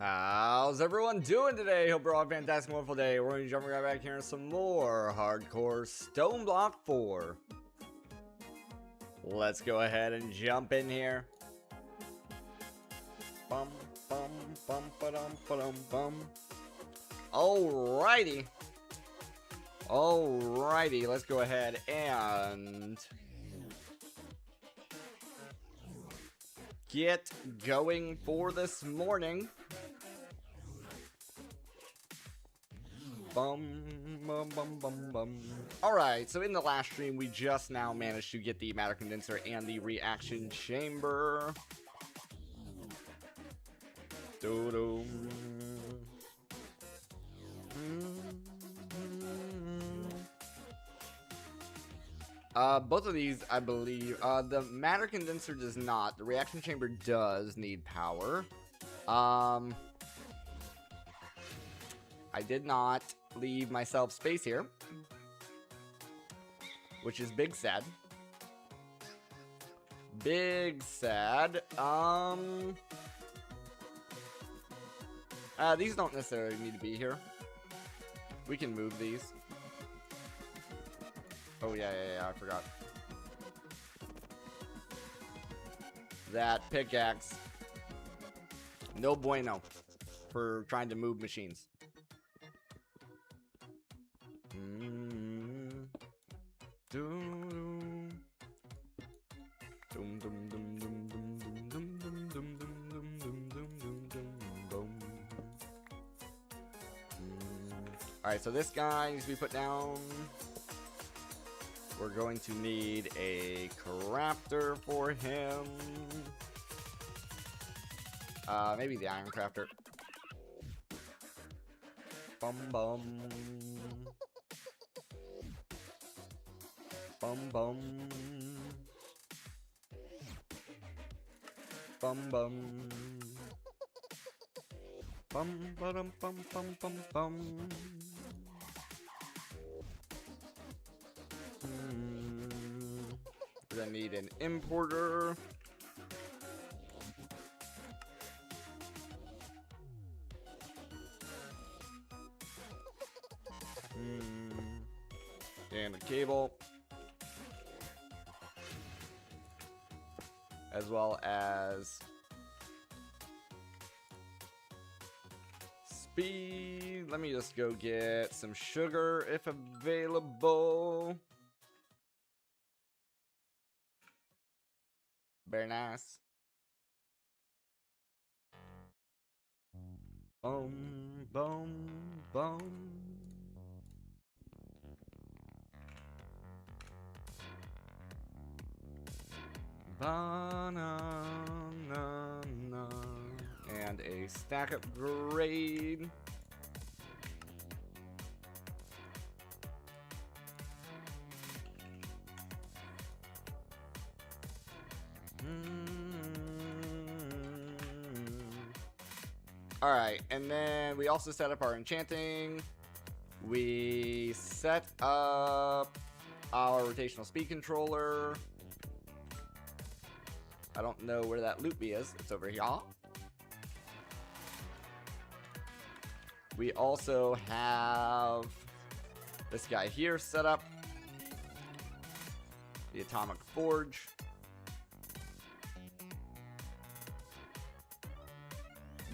How's everyone doing today? Hope you're all having a fantastic, wonderful day. We're going to jump right back here in some more hardcore Stoneblock 4. Let's go ahead and jump in here. Bum, bum, bum, ba-dum, ba-dum, bum. Alrighty. Alrighty, let's go ahead and get going for this morning. Bum, bum, bum, bum, bum. Alright, so in the last stream, we just now managed to get the matter condenser and the reaction chamber. Doo-doo. Both of these, I believe, the matter condenser does not. The reaction chamber does need power. I did not leave myself space here, which is big sad. Big sad. These don't necessarily need to be here. We can move these. Oh, yeah, I forgot. That pickaxe. No bueno for trying to move machines. Alright, so this guy needs to be put down. We're going to need a crafter for him. Maybe the iron crafter. Bum bum. Bum bum. Bum bum. Bum bum bum bum bum bum. We're gonna need an importer. And a cable. As well as speed. Let me just go get some sugar if available. Very nice. Boom, boom, boom. Banana. And a stack upgrade. Alright, and then we also set up our enchanting. We set up our rotational speed controller. I don't know where that loop is. It's over here. We also have this guy here set up. The atomic forge.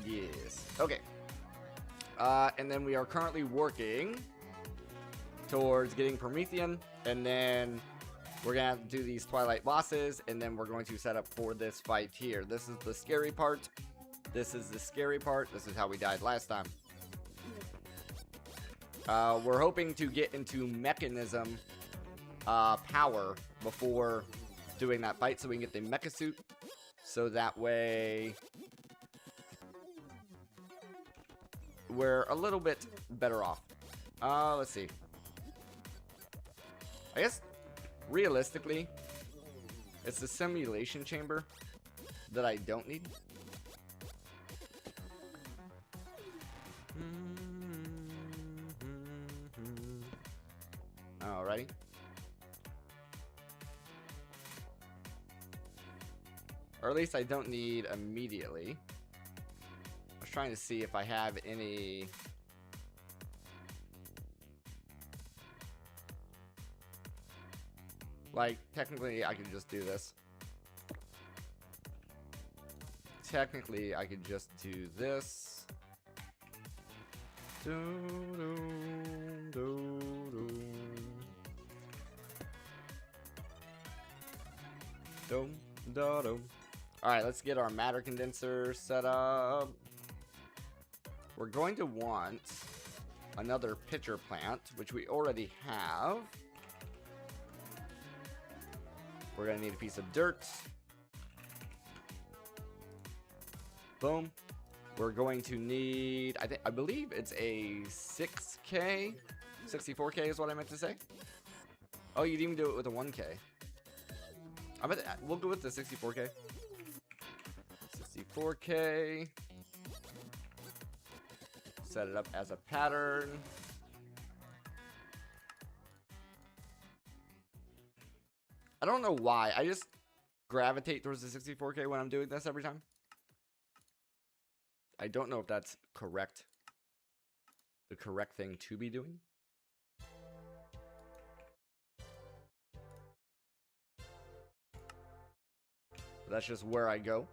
Yes. Okay. And then we are currently working towards getting Promethean, and then we're gonna have to do these Twilight bosses, and then we're going to set up for this fight here. This is the scary part. This is the scary part. This is how we died last time. We're hoping to get into mechanism power before doing that fight, so we can get the mecha suit, so that way we're a little bit better off. Let's see. I guess, realistically, it's the simulation chamber that I don't need. Alrighty. Or at least I don't need immediately. A was trying to see if I have any. Like, technically, I could just do this. Technically, I could just do this. Alright, let's get our matter condenser set up. We're going to want another pitcher plant, which we already have. We're going to need a piece of dirt. Boom. We're going to need, I believe it's a 6K. 64K is what I meant to say. Oh, you'd even do it with a 1K. I bet we'll go with the 64K. 64K. Set it up as a pattern. I don't know why. I just gravitate towards the 64K when I'm doing this every time. I don't know if that's correct. The correct thing to be doing. That's just where I go.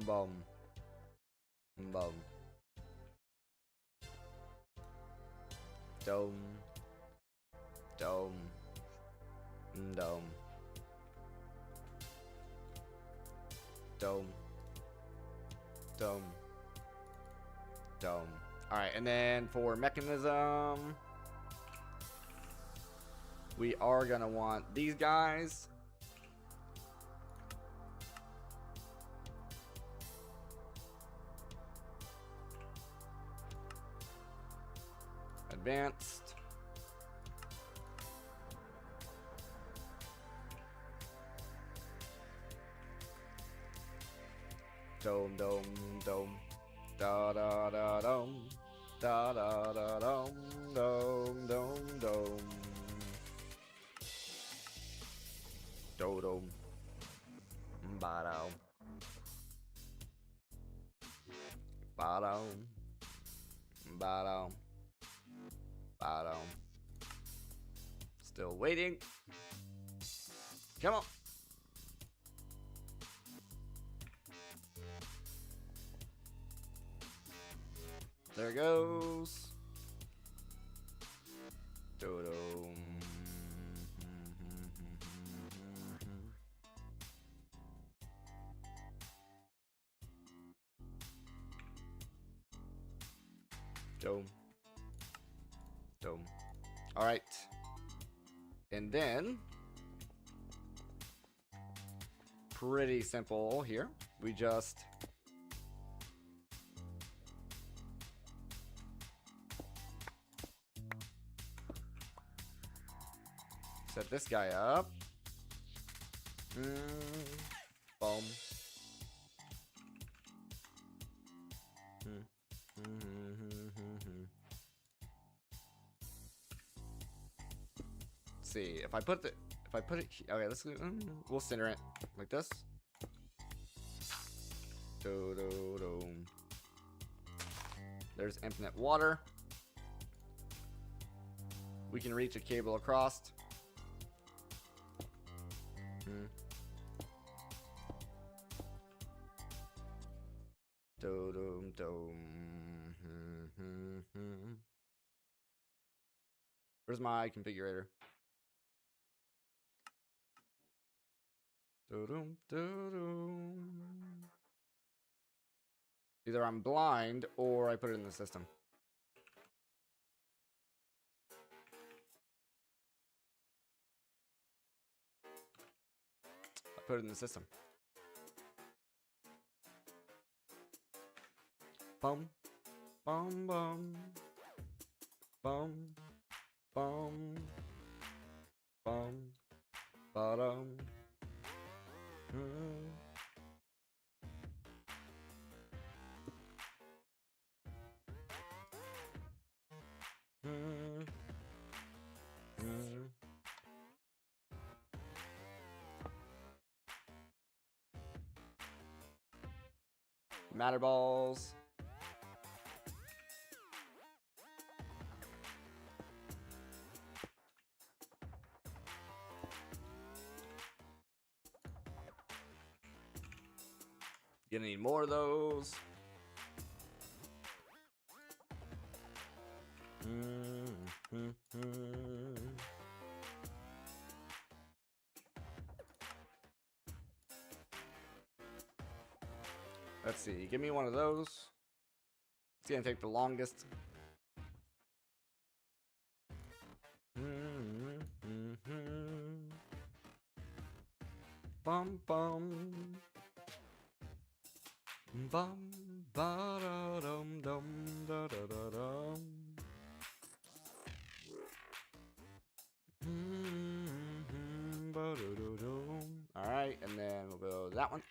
Boom. Boom. Dome. Dome. Dome. Dome. Dome. Dome. Alright, and then for mechanism, we are gonna want these guys. Advanced. Dome, dome, dome. Da da da dome. Da da da dome. Dome, dome, dome. Do dome. Ba dome. Ba dome. Ba dome. Ba dome. Still waiting. Come on. There it goes. Dodo. Dome. Dome. All right. And then, pretty simple here. We just set this guy up. Boom. Let's see if I put it. Okay, let's. We'll center it like this. Do do do. There's infinite water. We can reach a cable across. Do-dum, dum. Where's my configurator? Do-dum, do-dum. Either I'm blind or I put it in the system. I put it in the system. Bum, bum, bum, bum, bum, bum, ba-dum. Matter balls. Gonna need more of those. Let's see. Give me one of those. It's gonna take the longest. Bum bum. Bum ba da dum dum da da da dum. All right, and then we'll go to that one.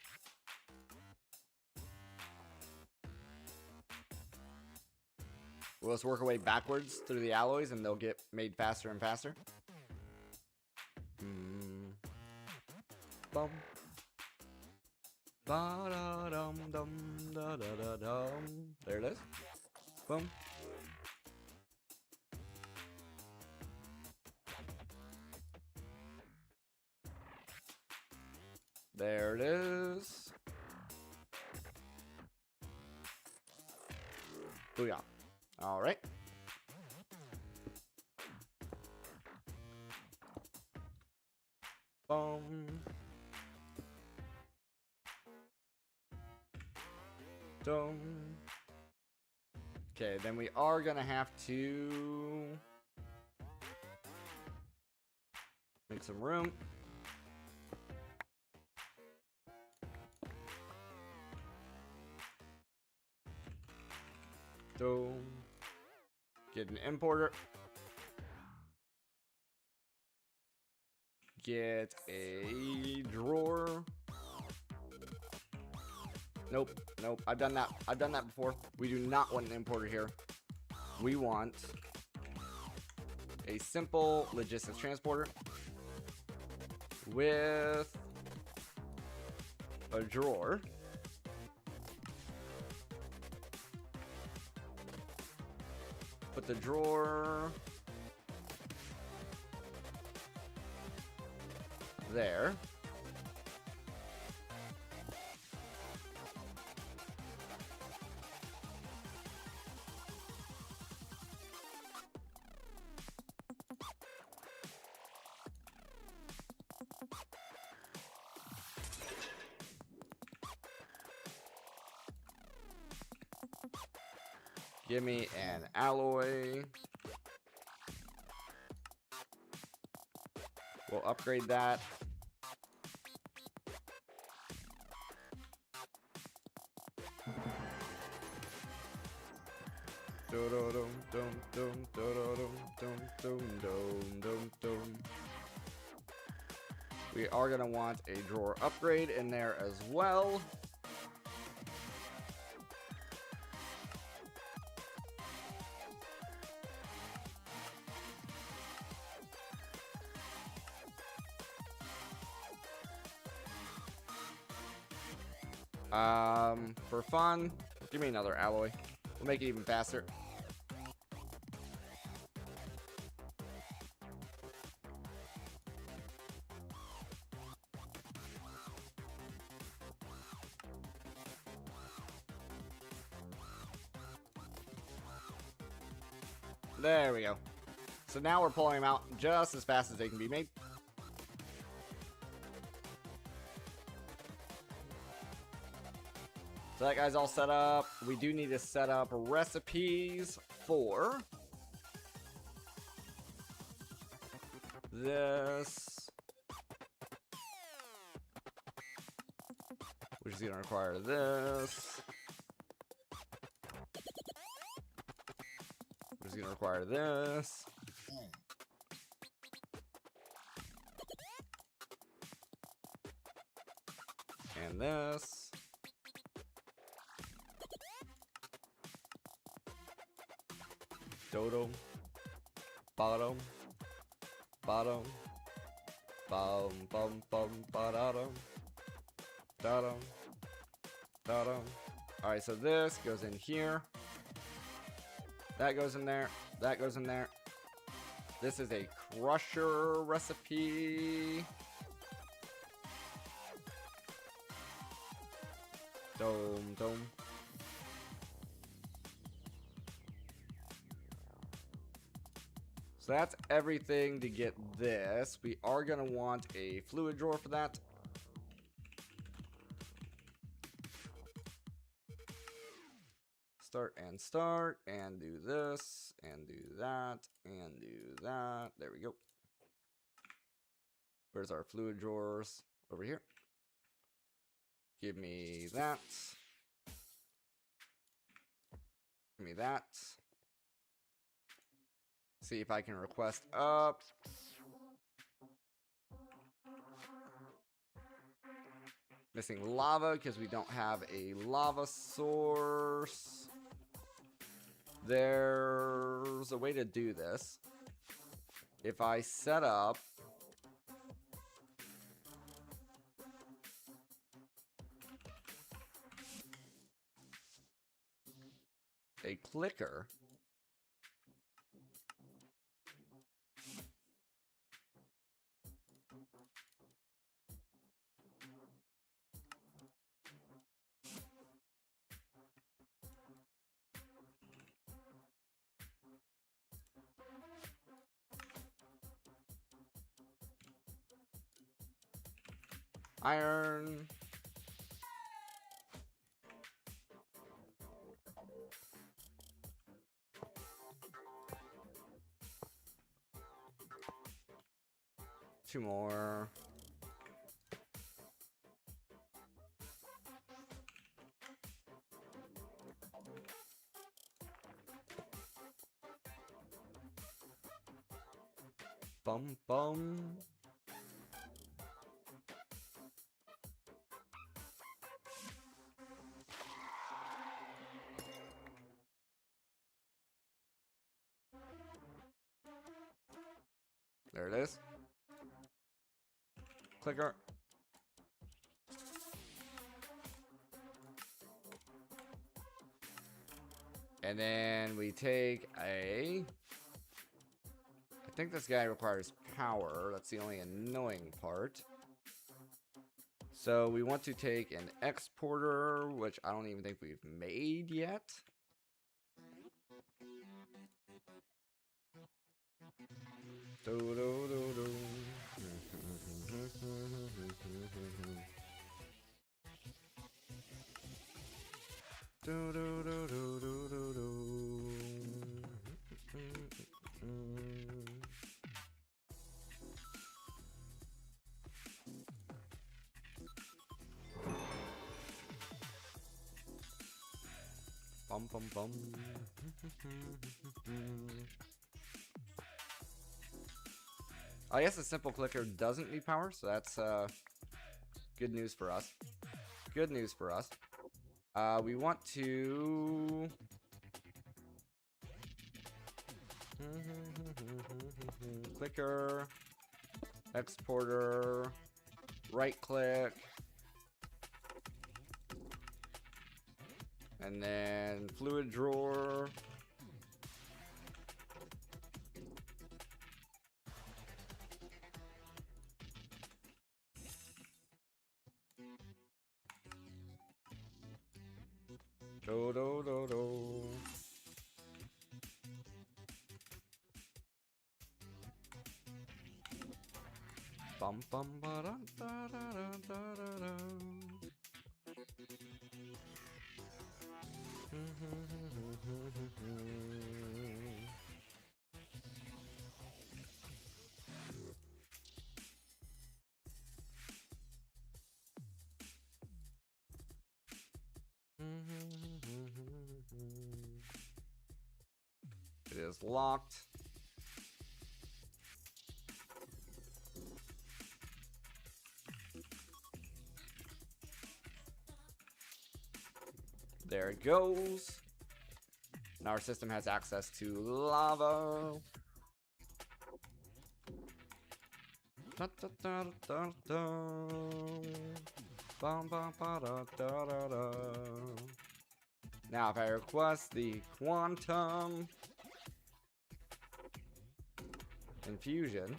We'll just work our way backwards through the alloys, and they'll get made faster and faster. Bum. Ba da dum dum da da da dum. There it is. Boom. There it is. Booyah. All right. Boom. Dum. Okay, then we are gonna have to make some room. So, get an importer. Get a drawer. Nope, nope. I've done that. I've done that before. We do not want an importer here. We want a simple logistics transporter with a drawer. Put the drawer there. Give me an alloy. We'll upgrade that. We are going to want a drawer upgrade in there as well. For fun, give me another alloy. We'll make it even faster. There we go. So now we're pulling them out just as fast as they can be made. So that guy's all set up. We do need to set up recipes for this, which is going to require this, which is going to require this, and this. Dodo, bottom, bottom, bum bum bum bottom, bottom, bottom. All Alright, so this goes in here. That goes in there. That goes in there. This is a crusher recipe. Dome, dome. So that's everything to get this. We are going to want a fluid drawer for that. Start, and do this, and do that, and do that. There we go. Where's our fluid drawers? Over here. Give me that. Give me that. See if I can request up. Missing lava because we don't have a lava source. There's a way to do this. If I set up a clicker, iron. Two more. Bum bum. There it is. Clicker. And then we take a... I think this guy requires power. That's the only annoying part. So we want to take an exporter, which I don't even think we've made yet. Do, do, do, do. Do, do, do, do, do, do, do. Bum bum bum. I guess a simple clicker doesn't need power, so that's good news for us. Good news for us. We want to... clicker, exporter, right click, and then fluid drawer. Do do do do. Bum bum ba da da da da da da. It is locked. There it goes. Now our system has access to lava. Da, da, da, da, da. Bum, bum, ba, da, da, da, da. Now, if I request the quantum infusion.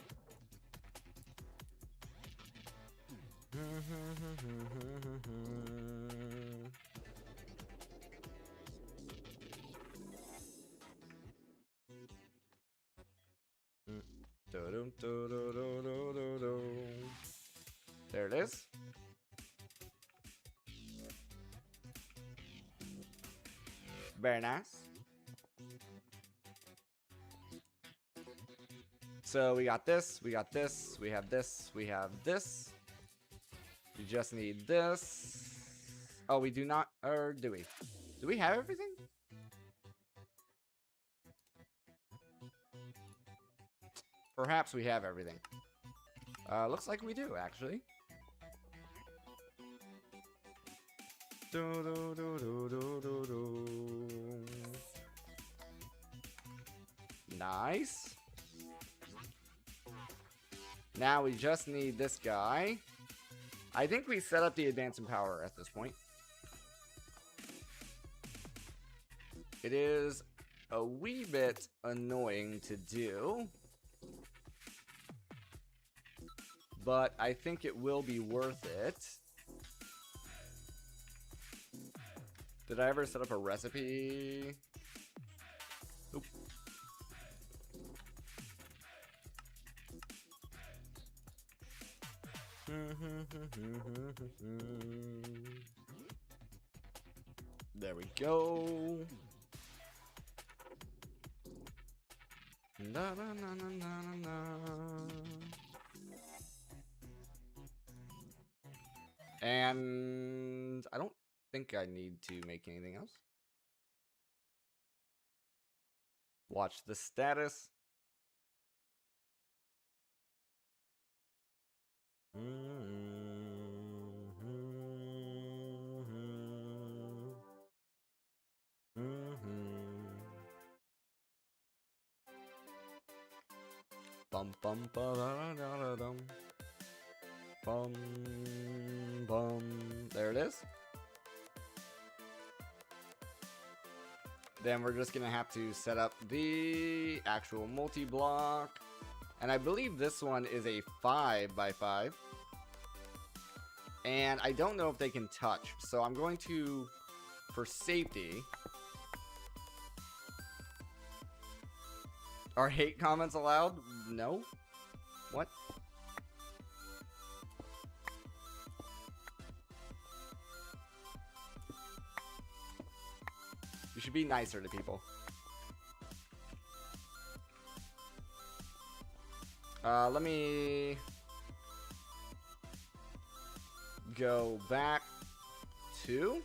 There it is. Very nice. So we got this, we got this, we have this, we have this. You just need this. Oh, we do not, or do we? Do we have everything? Perhaps we have everything. Looks like we do, actually. Nice. Now we just need this guy. I think we set up the advance in power at this point. It is a wee bit annoying to do, but I think it will be worth it. Did I ever set up a recipe? Oop. There we go. Na, na, na, na, na, na. And I don't think I need to make anything else. Watch the status. Bum bum ba da da da dum. Bum bum. There it is. Then we're just gonna have to set up the actual multi-block. And I believe this one is a 5x5. And I don't know if they can touch. So I'm going to, for safety... Are hate comments allowed? No? What? You should be nicer to people. Let me go back to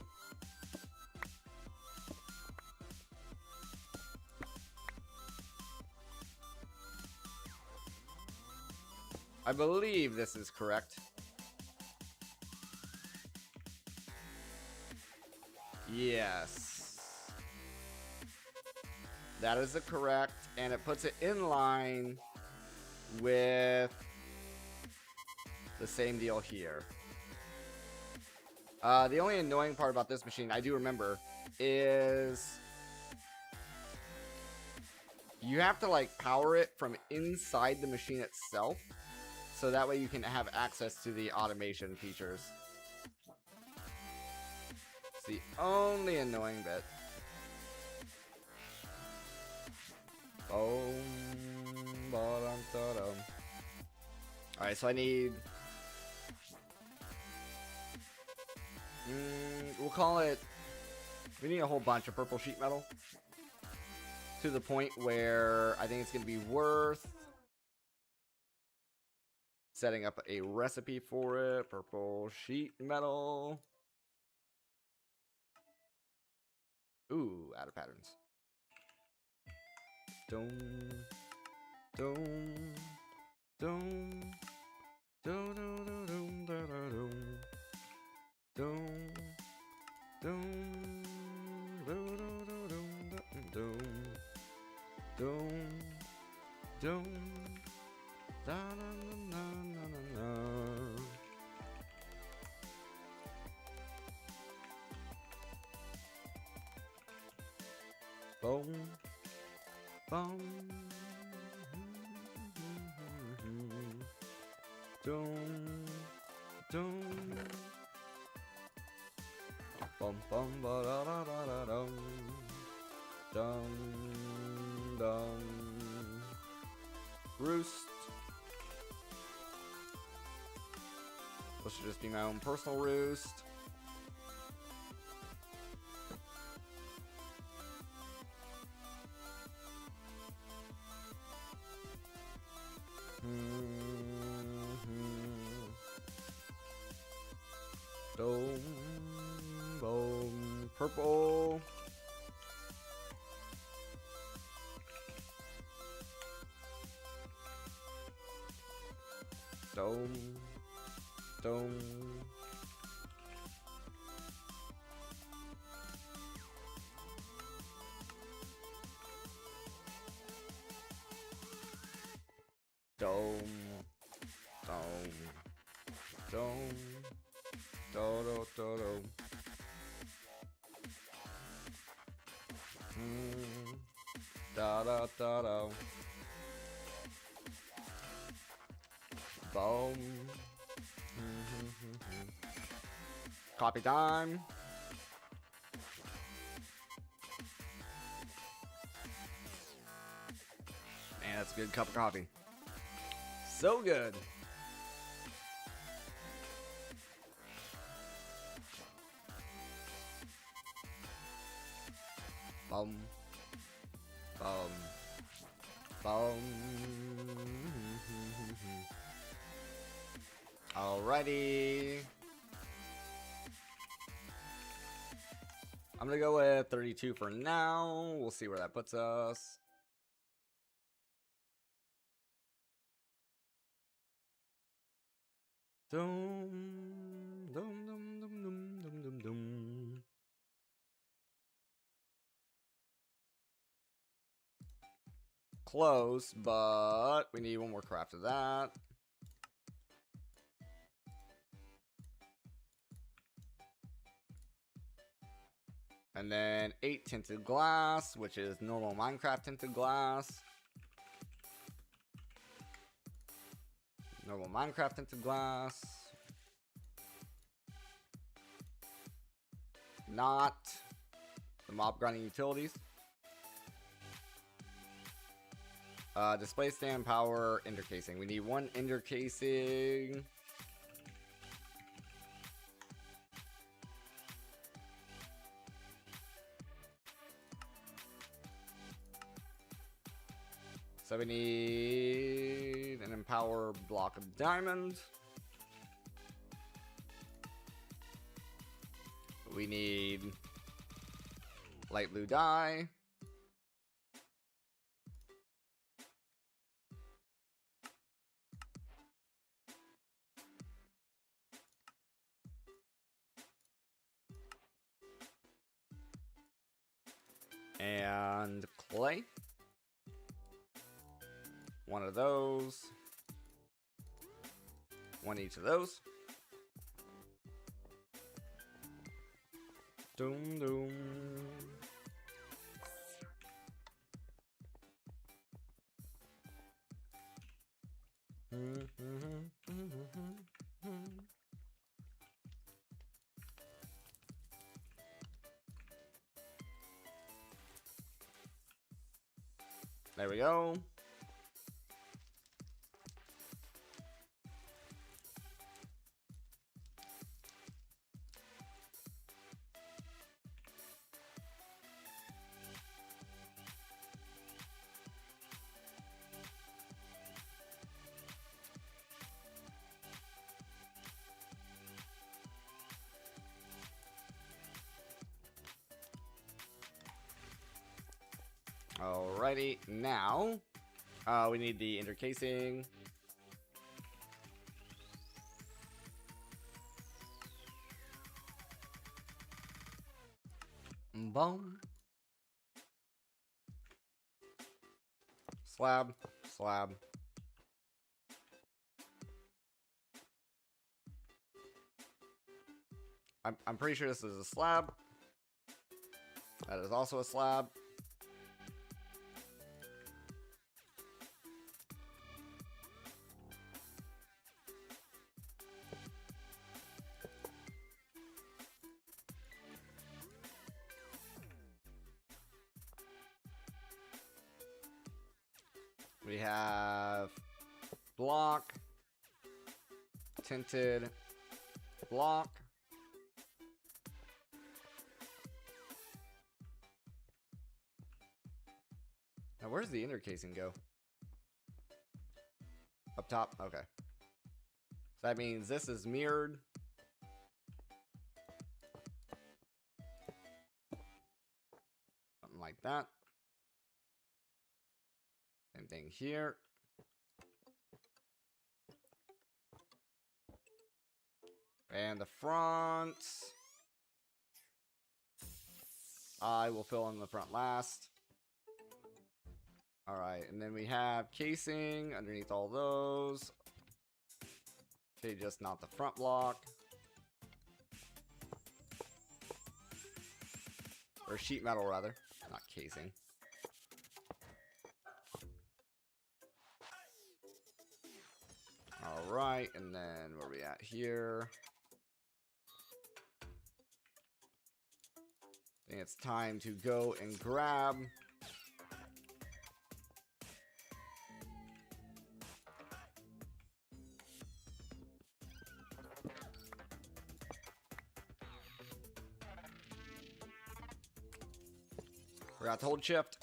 I believe this is correct. Yes. That is the correct, and it puts it in line with the same deal here. The only annoying part about this machine, I do remember, is you have to like power it from inside the machine itself, so that way you can have access to the automation features. It's the only annoying bit. Alright, so I need... we'll call it... We need a whole bunch of purple sheet metal. To the point where I think it's going to be worth setting up a recipe for it. Purple sheet metal. Ooh, out of patterns. Dum, dum, dum, dum, dum, dum, dum, dum, dum, dum, dum, dum, da na na na na na. Boom. Boom. Doom. Doom. Bum bum ba da da da da dum. Dum dum. Roost. This should just be my own personal roost. Boom, boom, purple. Dome, dome. Dome, dome, dome. Do do do do. Da da da da. Boom. Copy time. Man, that's a good cup of coffee. So good. Bum, bum, bum. Alrighty. I'm gonna go with 32 for now. We'll see where that puts us. Dum, dum, dum, dum, dum, dum, dum, dum. Close, but we need one more craft of that. And then 8 tinted glass, which is normal Minecraft tinted glass. Normal Minecraft tinted glass. Not the mob grinding utilities. Display stand power ender casing. We need one ender casing. So we need an empower block of diamond. We need light blue dye. And clay. One of those. One each of those. Doom doom. There we go. Alrighty, now we need the ender casing. Boom. Slab, slab. I'm pretty sure this is a slab. That is also a slab. We have block, tinted block. Now, where's the inner casing go? Up top? Okay. So that means this is mirrored. Something like that. Same thing here. And the front, I will fill in the front last. All right, and then we have casing underneath all those. Okay, just not the front block. Or sheet metal, rather. Not casing. All right, and then where are we at here? I think it's time to go and grab forgot to hold shift.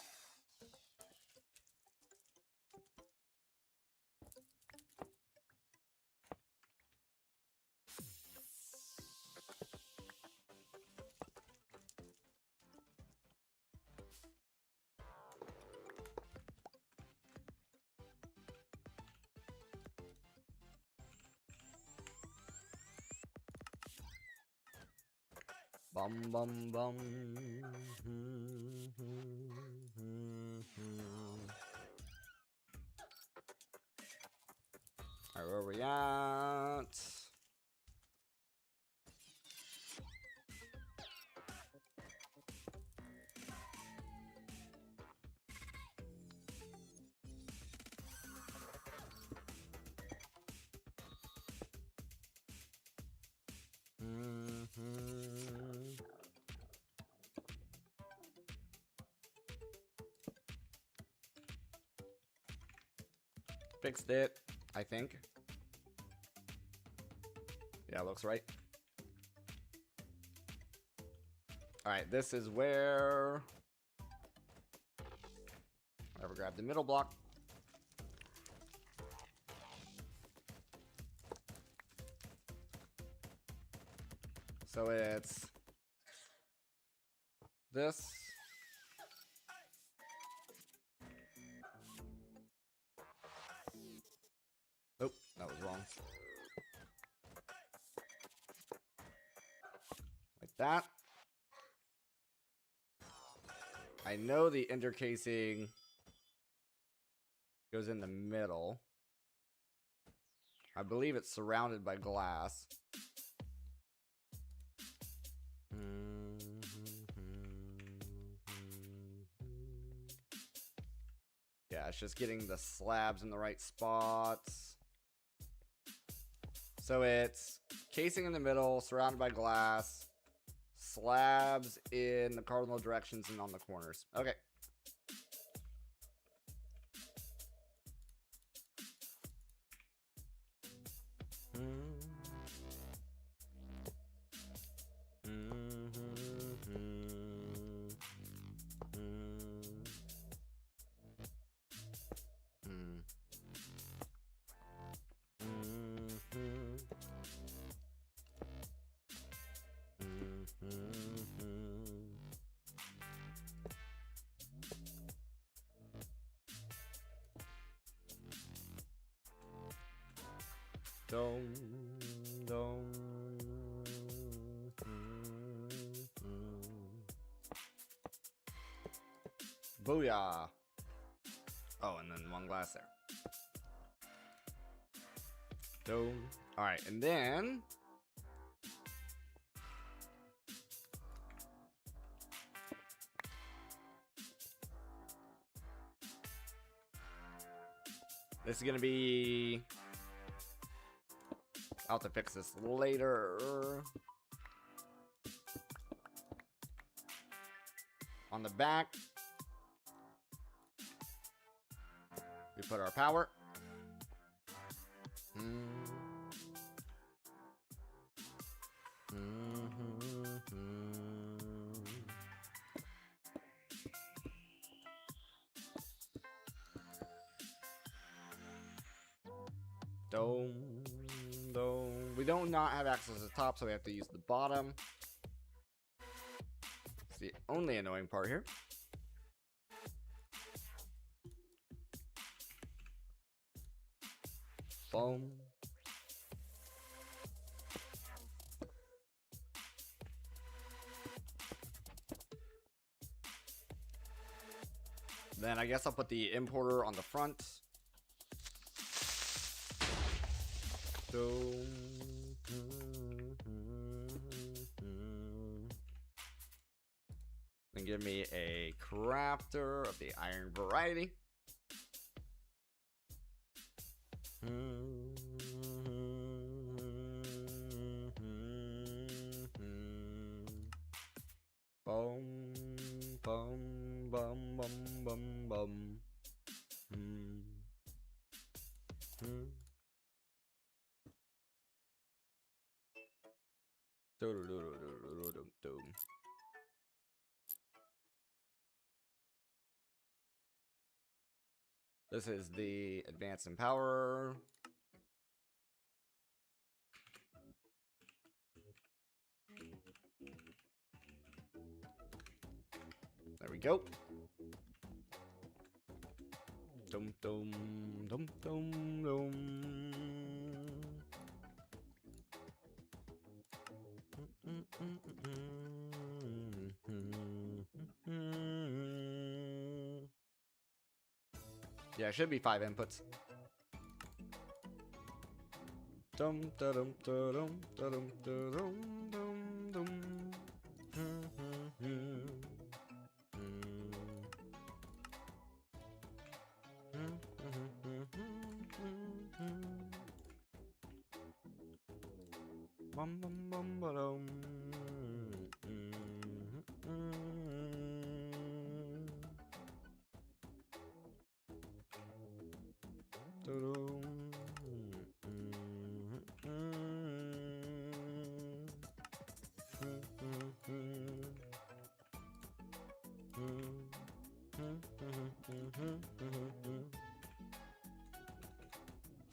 Bum bum bum. Alright, where are we at? Fixed it, I think. Yeah, looks right. Alright, this is where I ever grab the middle block. So it's this. Oh, that was wrong. Like that. I know the intercasing goes in the middle. I believe it's surrounded by glass. Yeah, it's just getting the slabs in the right spots. So it's casing in the middle, surrounded by glass, slabs in the cardinal directions and on the corners. Okay. Booyah. Oh, and then one glass there. All right, and then this is gonna be. I'll have to fix this later. On the back, we put our power. We don't not have access to the top, so we have to use the bottom. It's the only annoying part here. Boom. Then I guess I'll put the importer on the front. Then give me a crafter of the iron variety. Boom, boom, bum, bum, bum, bum. This is the advance in power. There we go. Dum dum dum dum dum. Yeah, it should be 5 inputs. Dum dum dum dum dum dum dum. Bum bum bum ba-dum.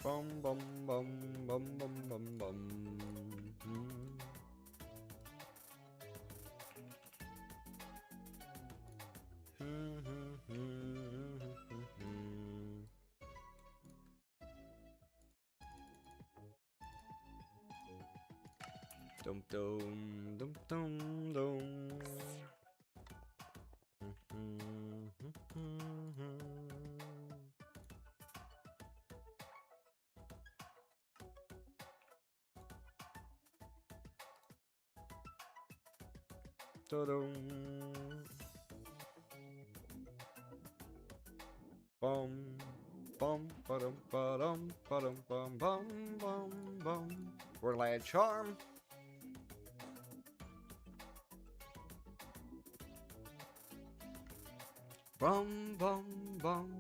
Bum bum bum bum bum bum bum. Dum dum dum dum dum. Dum. Bum bum ba-dum ba-dum ba-dum bum bum bum bum. We're like a charm. Bum bum bum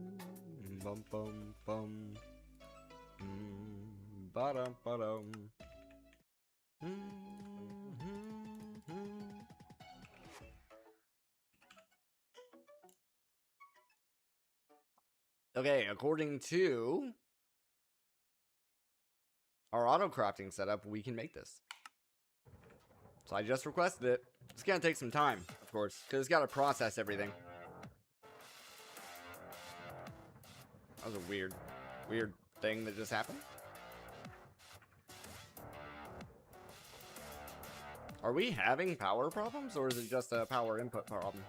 bum bum bum. Ba-dum ba-dum. Okay, according to our auto crafting setup, we can make this. So I just requested it. It's gonna take some time, of course, because it's gotta process everything. That was a weird thing that just happened. Are we having power problems, or is it just a power input problem?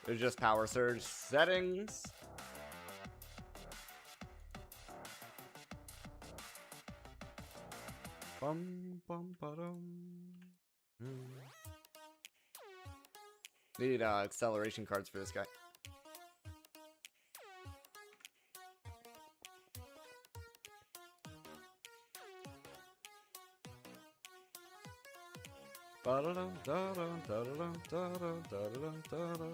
There's just power surge settings. Bum bum ba-dum. Need acceleration cards for this guy. Ba-da-dum, da-dum, da-da-dum, da-dum, da-da-dum, da-dum.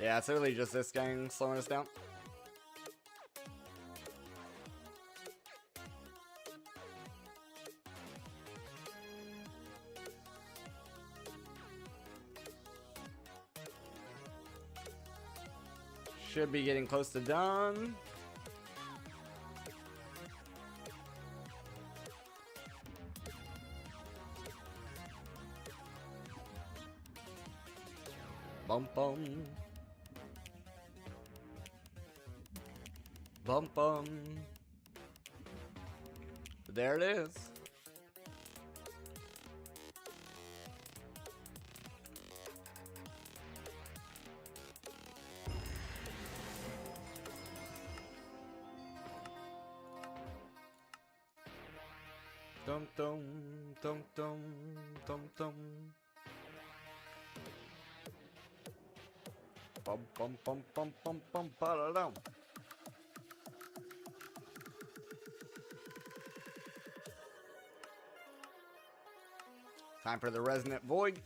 Yeah, it's literally just this gang slowing us down. Should be getting close to done. Bum bum. Bum bum. There it is. Dum dum dum dum dum dum. Bum bum bum bum bum bum ba-da-dum. Time for the resonant void.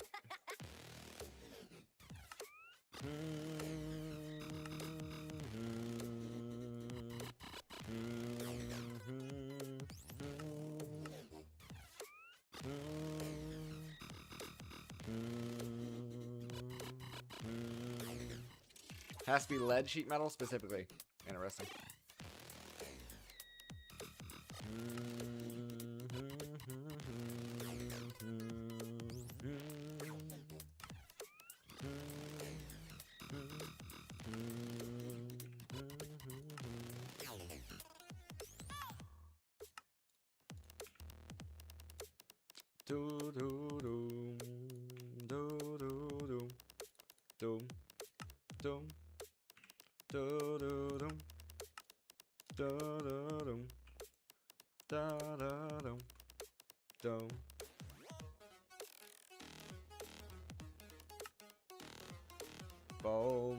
Has to be lead sheet metal specifically. Interesting. Do do do do do do do do do do do do do do do. Boom.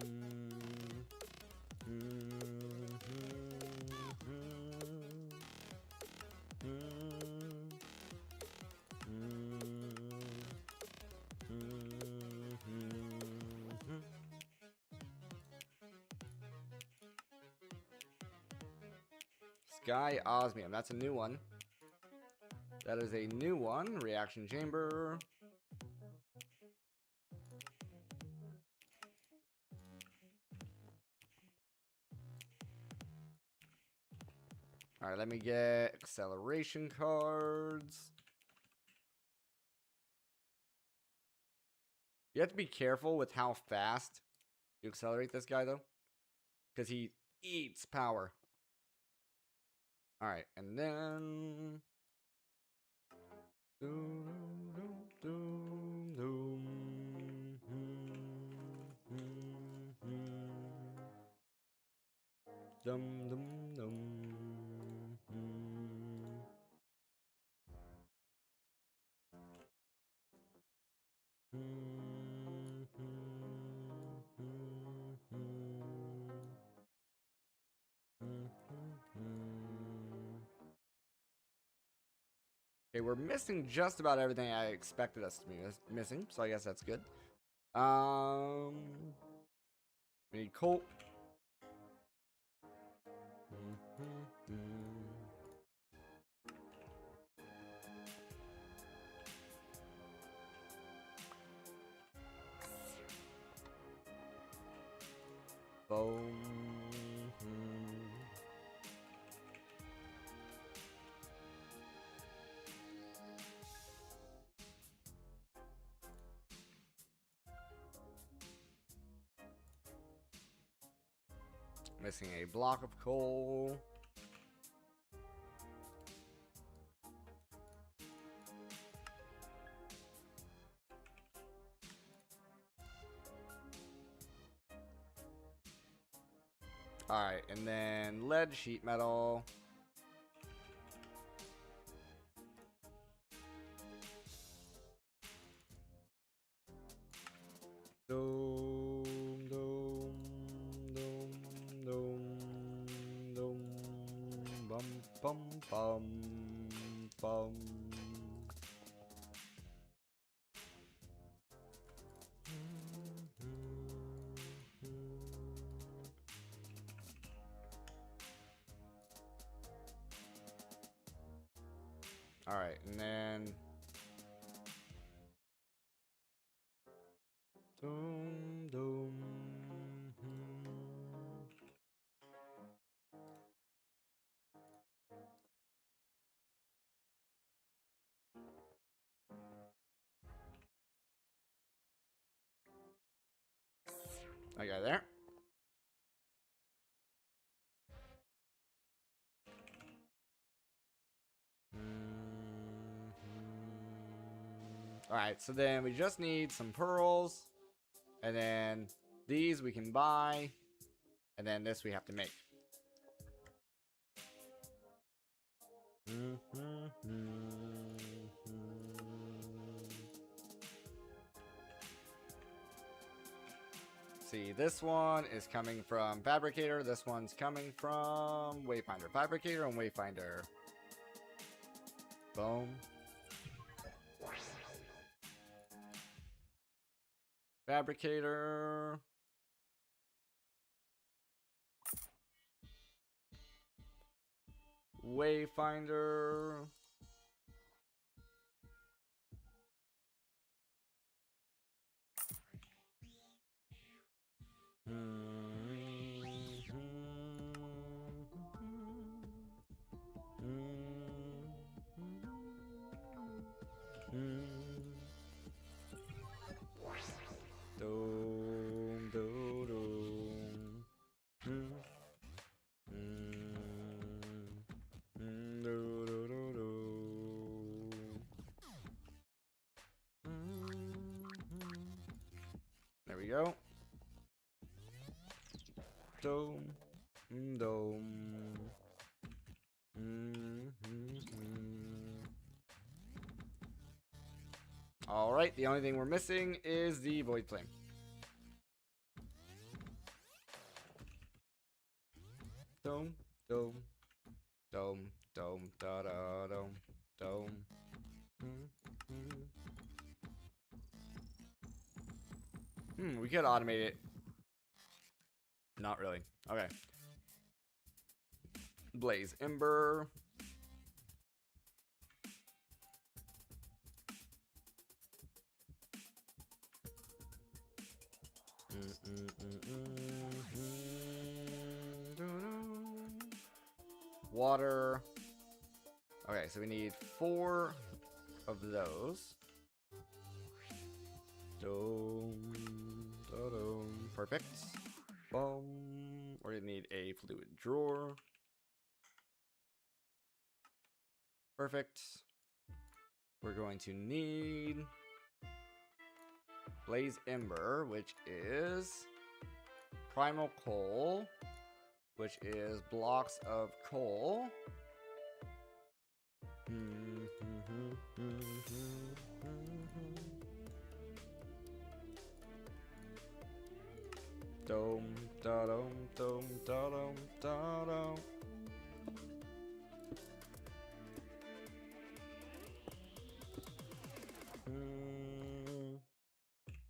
Sky Osmium, that's a new one. That is a new one. Reaction chamber. Alright, let me get acceleration cards. You have to be careful with how fast you accelerate this guy, though, because he eats power. Alright, and then... Dum dum dum. Okay, we're missing just about everything I expected us to be missing, so I guess that's good. We need Colt. Boom. Missing a block of coal. Alright, and then lead sheet metal. Dome, dome, dome, dome, dome, bum, bum, bum, bum. All right, and then doom, doom. Okay, there. All right, so then we just need some pearls, and then these we can buy, and then this we have to make. See, this one is coming from Fabricator, this one's coming from Wayfinder. Fabricator and Wayfinder. Boom. Fabricator. Wayfinder. Doom, doom, doom. There we go. Dome, dome. All right, the only thing we're missing is the void flame. Dome, dome, dome, dome, da da dome, dome. We could automate it. Not really. Okay. Blaze Ember. Water. Okay, so we need 4 of those. Dome, dome. Perfect. Boom. We're gonna need a fluid drawer. Perfect. We're going to need Blaze Ember, which is primal coal, which is blocks of coal. Dome, da dome, dome, da dome, da dome.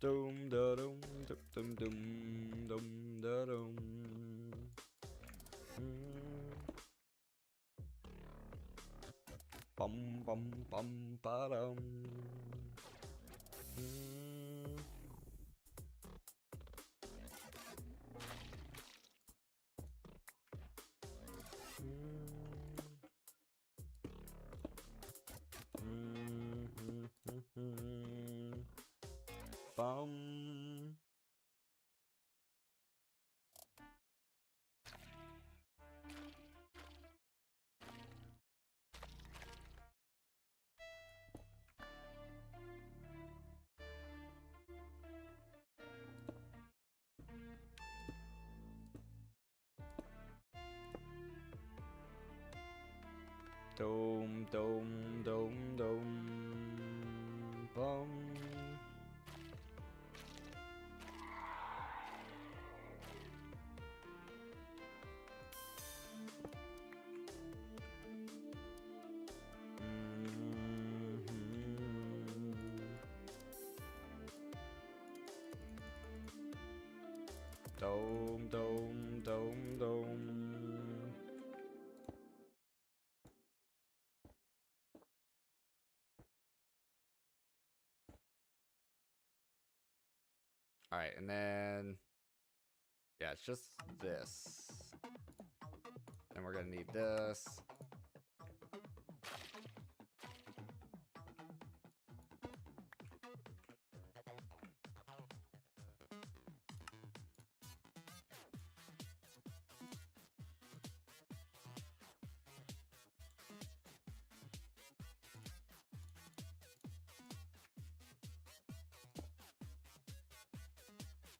Dome, da dome, dum dum dum da dome. Bum bum bum ba dum. Bum. Dome, dome, dome, dome. Bum. Dome, dome, dome, dome. All right, and then yeah, it's just this. And we're gonna need this.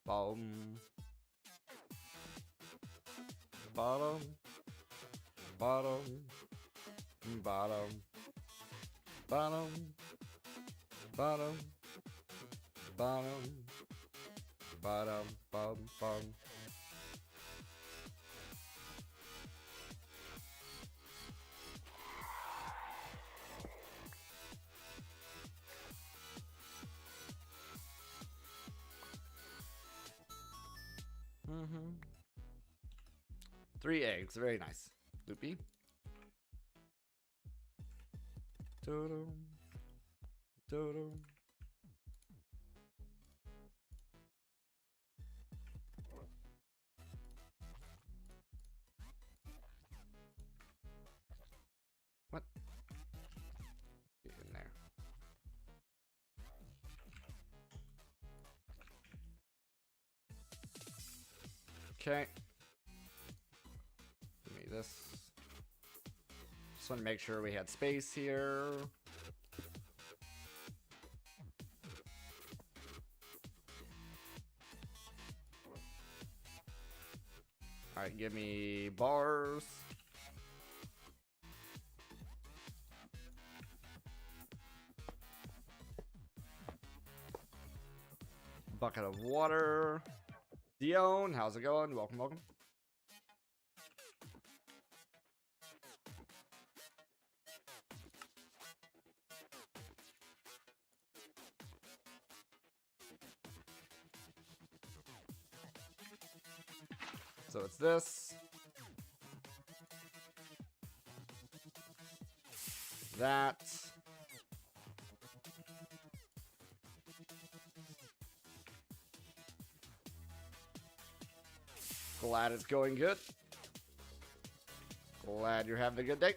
Bottom, bottom, bottom, bottom, bottom, bottom, bottom, bottom, bottom, bottom. Mm-hmm. 3 eggs, very nice. Loopy. Dodo. Dodo. What? Get in there. Okay. Give me this. Just want to make sure we had space here. Alright, give me bars. Bucket of water. Dion, how's it going? Welcome, welcome. So it's this. That. Glad it's going good. Glad you're having a good day.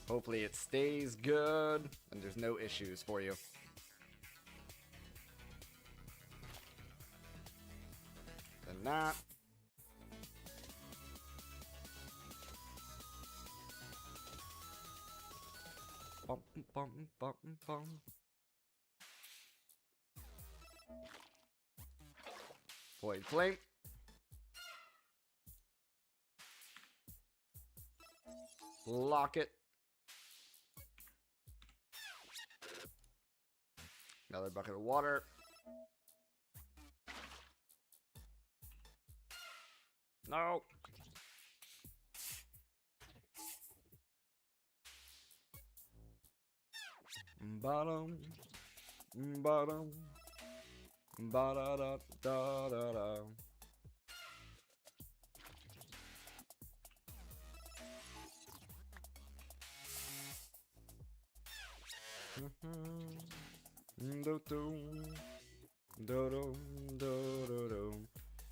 Hopefully it stays good and there's no issues for you. And that. Bum, bum, bum, bum. Void flame. Lock it. Another bucket of water. No. Bottom. Bottom. Ba-da-da-da-da-da.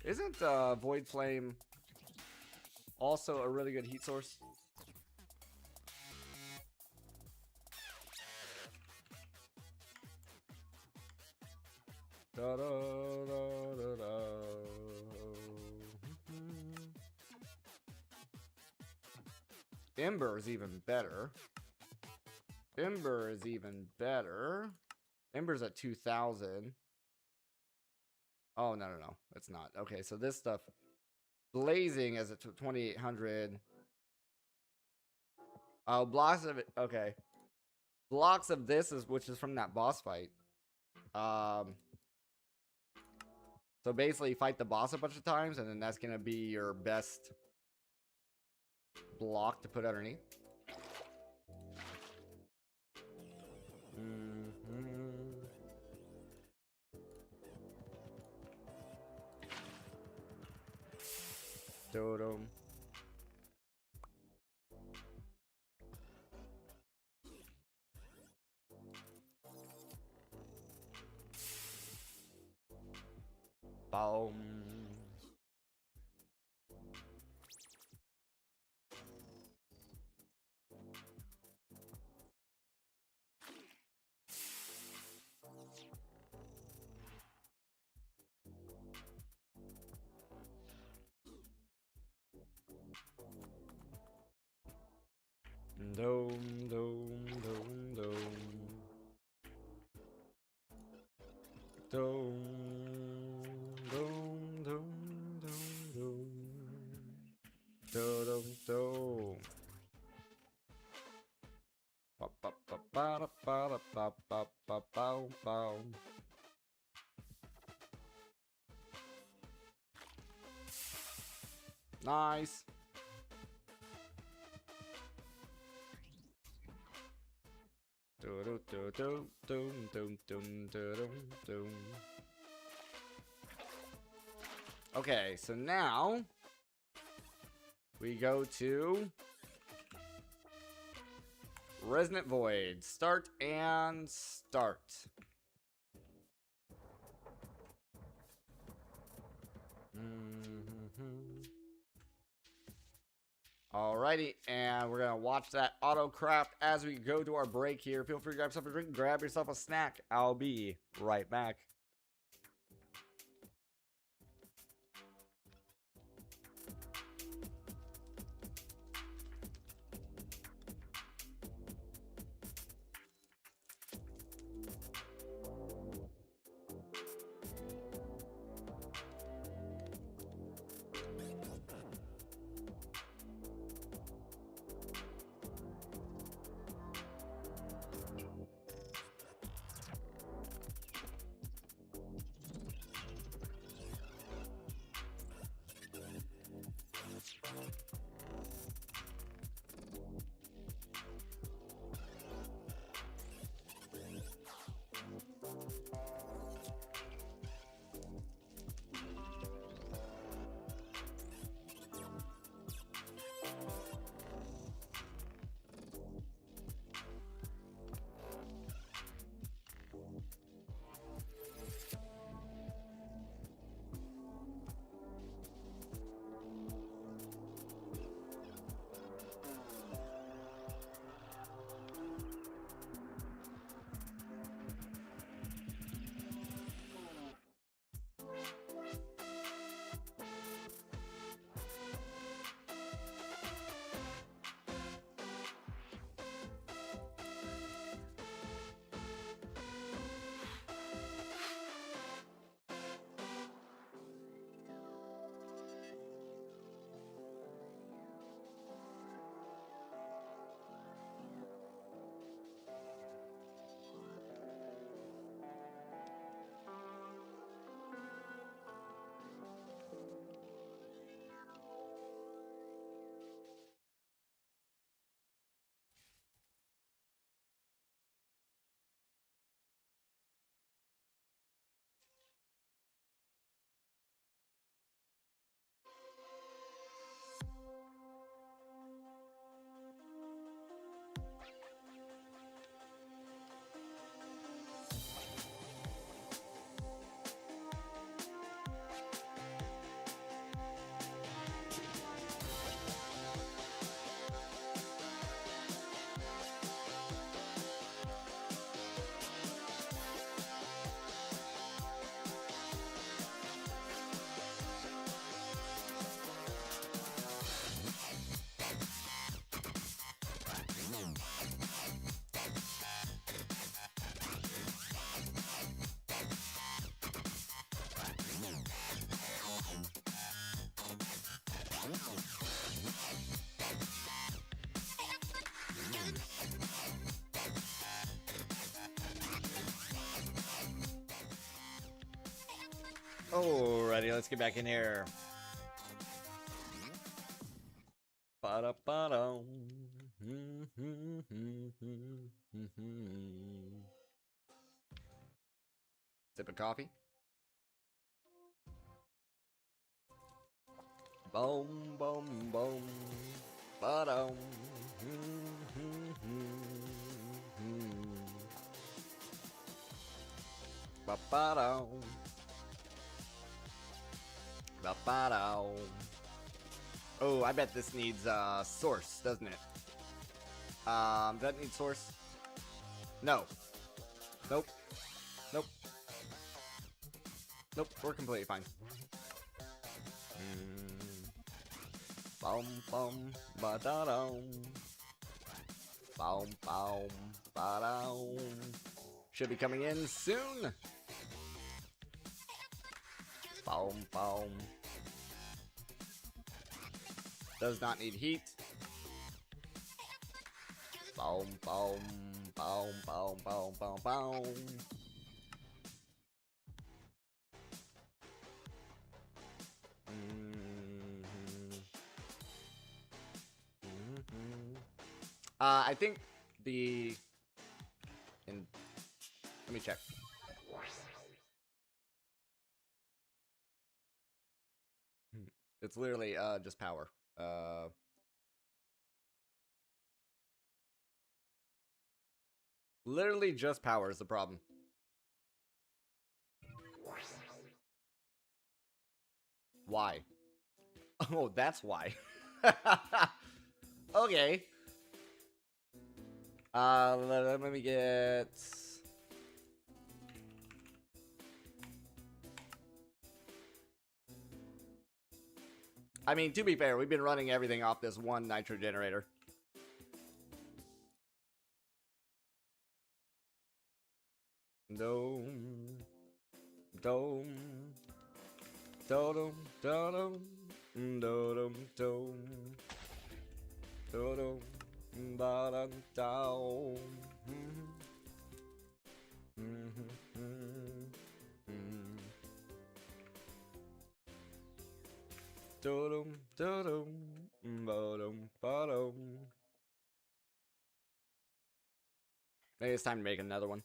Isn't Void Flame also a really good heat source? Da, da, da, da, da. Ember is even better. Ember is even better. Ember's at 2,000. Oh, no, no, no. It's not. Okay, so this stuff Blazing is at 2800. Oh, blocks of it. Okay. Blocks of this is which is from that boss fight. So basically fight the boss a bunch of times and then that's gonna be your best block to put underneath. Totem. Boom. Dome, dome, dome, dome. Dome, dome, dome, dome, dome. Dome, dome. Ba ba ba ba ba ba ba ba ba ba. Nice. Okay, so now we go to Resonant Void. Start and start. Alrighty, and we're gonna watch that auto craft as we go to our break here. Feel free to grab yourself a drink, grab yourself a snack. I'll be right back. Alrighty, let's get back in here. Ba-da-ba-dum. Sip of coffee. Boom, boom, boom. Ba-dum. Ba-ba-dum. Ba-ba-dum. Oh, I bet this needs source, doesn't it? Does that need source? No. Nope. Nope. Nope, we're completely fine. Bum bum ba da dum. Bum bum ba dum. Should be coming in soon. Bum bum. Does not need heat. Boom, boom, boom, boom, boom, boom, boom. I think the... Let me check. It's literally just power. Literally just power is the problem. Why? Oh, that's why. Okay. Let me get... I mean, to be fair, we've been running everything off this one nitro generator. Dome, dome, dome, dome, dome, dome, dome, bottom down. Dum dum bottom bottom. Maybe it's time to make another one.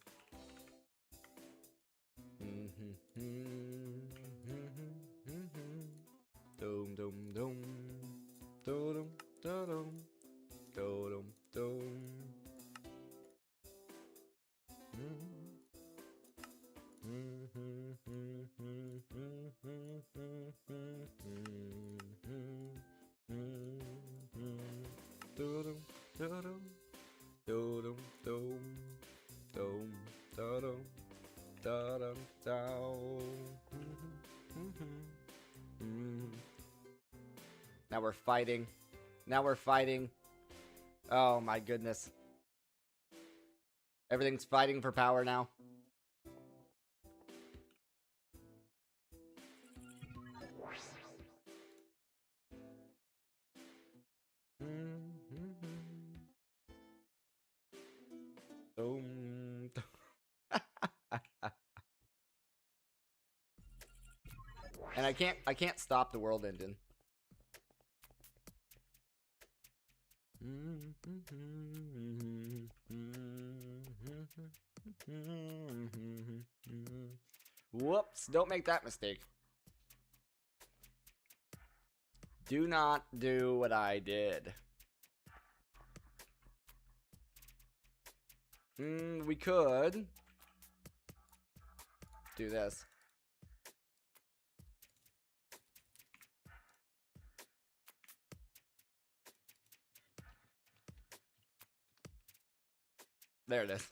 Dum dum dum dum dum dum dum. Now we're fighting. Now we're fighting. Oh my goodness. Everything's fighting for power now. And I can't stop the world engine. Whoops, don't make that mistake. Do not do what I did. We could do this. There it is.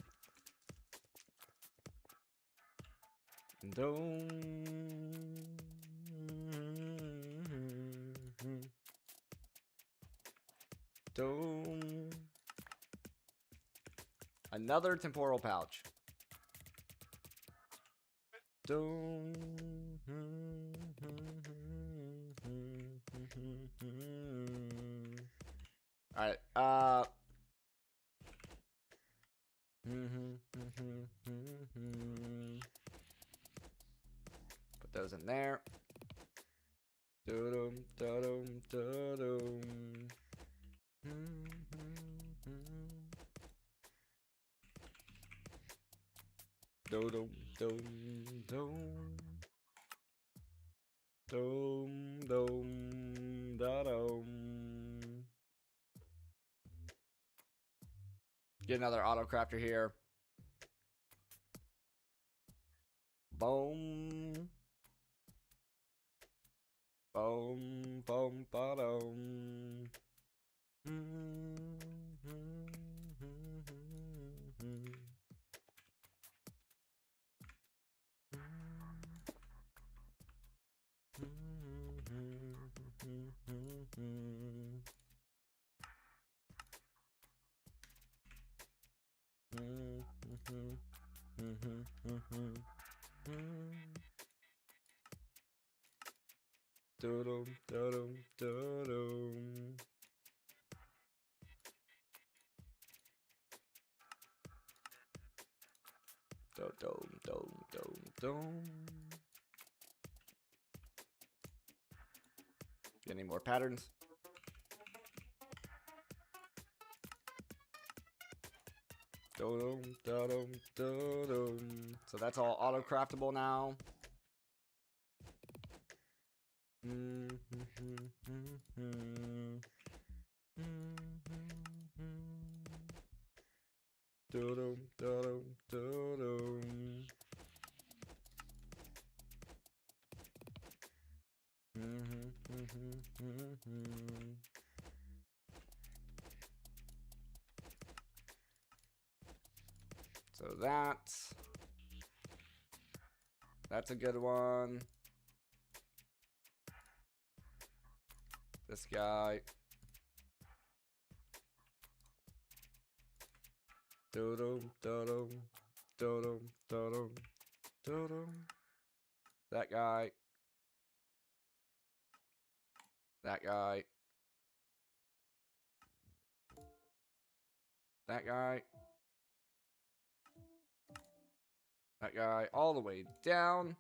Another temporal pouch. Alright, Put those in there. Do-dum, da-dum, da-dum. Do-dum, dum, dum. Dum, dum, da-dum. Get another auto crafter here. Boom. Boom, boom, ba-dum. Do-dum, da-dum, da-dum. Do-dum, dum, dum, dum. Get any more patterns? Do-dum, da-dum, da-dum. So that's all auto-craftable now. Do-dum, da-dum, da-dum. So that's a good one. This guy. Do-dum, da-dum, do-dum, da-dum, do-dum. That guy. That guy. That guy. That guy. All the way down.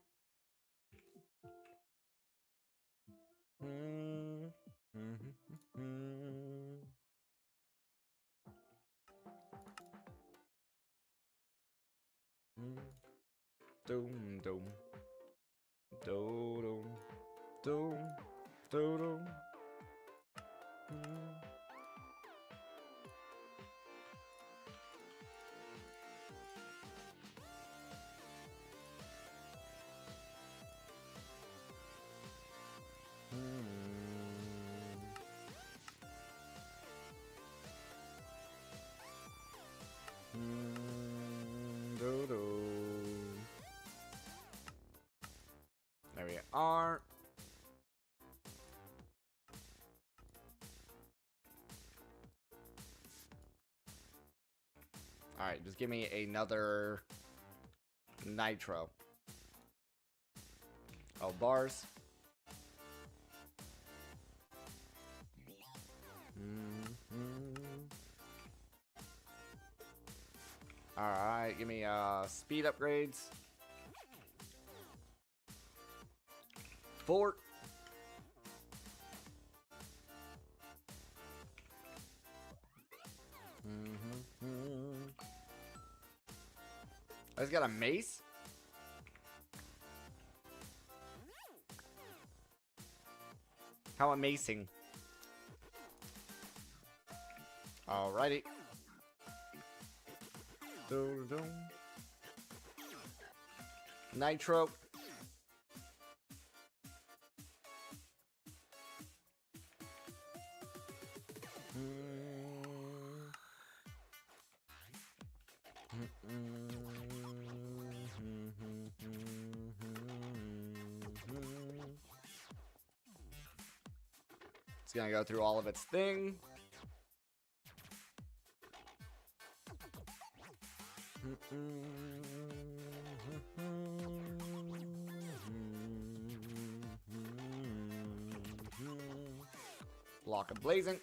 Doom, doom. Do-dum. Doom. Do-dum. There we are. Alright, just give me another nitro. Oh, bars. Alright, give me speed upgrades. 4. Oh, he's got a mace? How amazing. Alrighty. Nitro. It's gonna go through all of its thing. Block of blazing.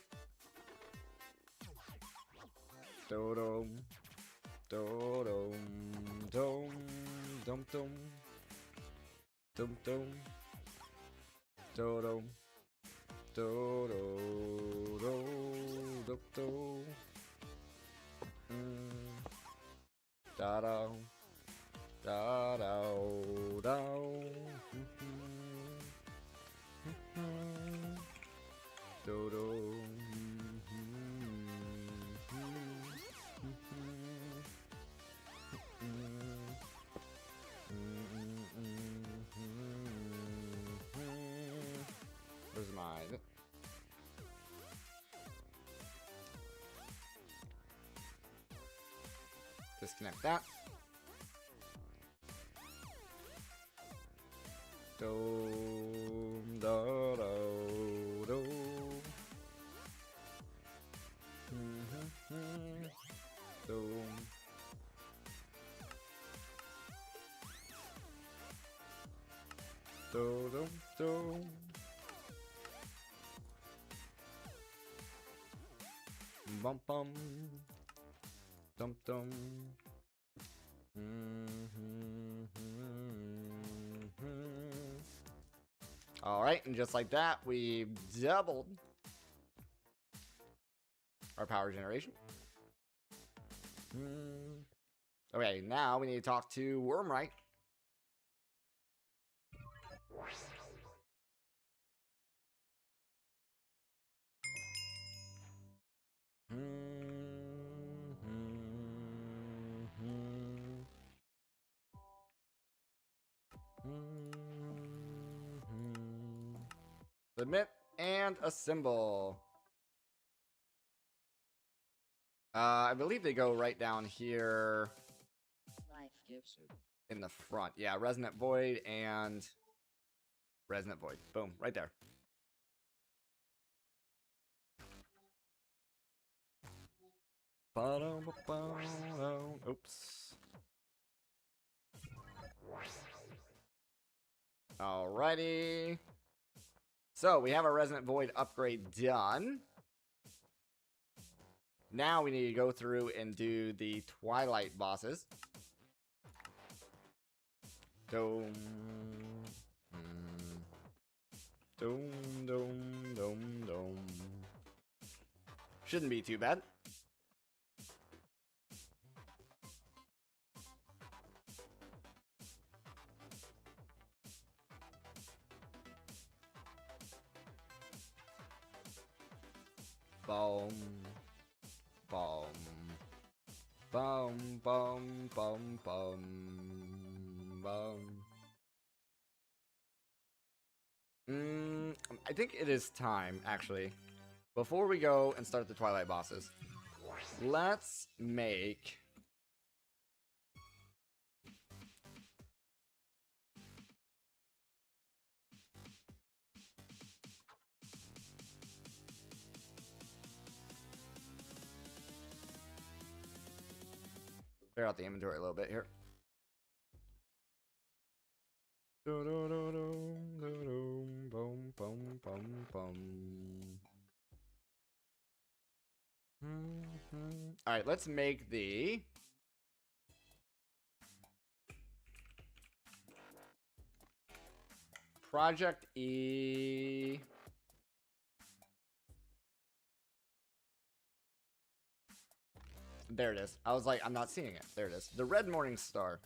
Dodom. Do-dum, dum, dum, dum. Dum, dum. Do-dum. Do-do-do-do-do. Da-do. Da-do-do. Do-do. Where's mine? Disconnect that. Do do do do. Do. Do do do. Bum bum. Dum dum. All right, and just like that, we doubled our power generation. Okay, now we need to talk to Wormright. Submit and assemble. I believe they go right down here in the front. Yeah, Resonant Void and Resonant Void. Boom, right there. Oops. Alrighty. So we have our Resonant Void upgrade done. Now we need to go through and do the Twilight bosses. Dome. Dome, dome, dome, dome. Shouldn't be too bad. Boom. Boom. Boom, boom, boom, boom. Boom. I think it is time, actually. Before we go and start the Twilight bosses, let's make... clear out the inventory a little bit here. Alright, let's make the Project E. There it is. I was like, I'm not seeing it. There it is. The Red Morning Star.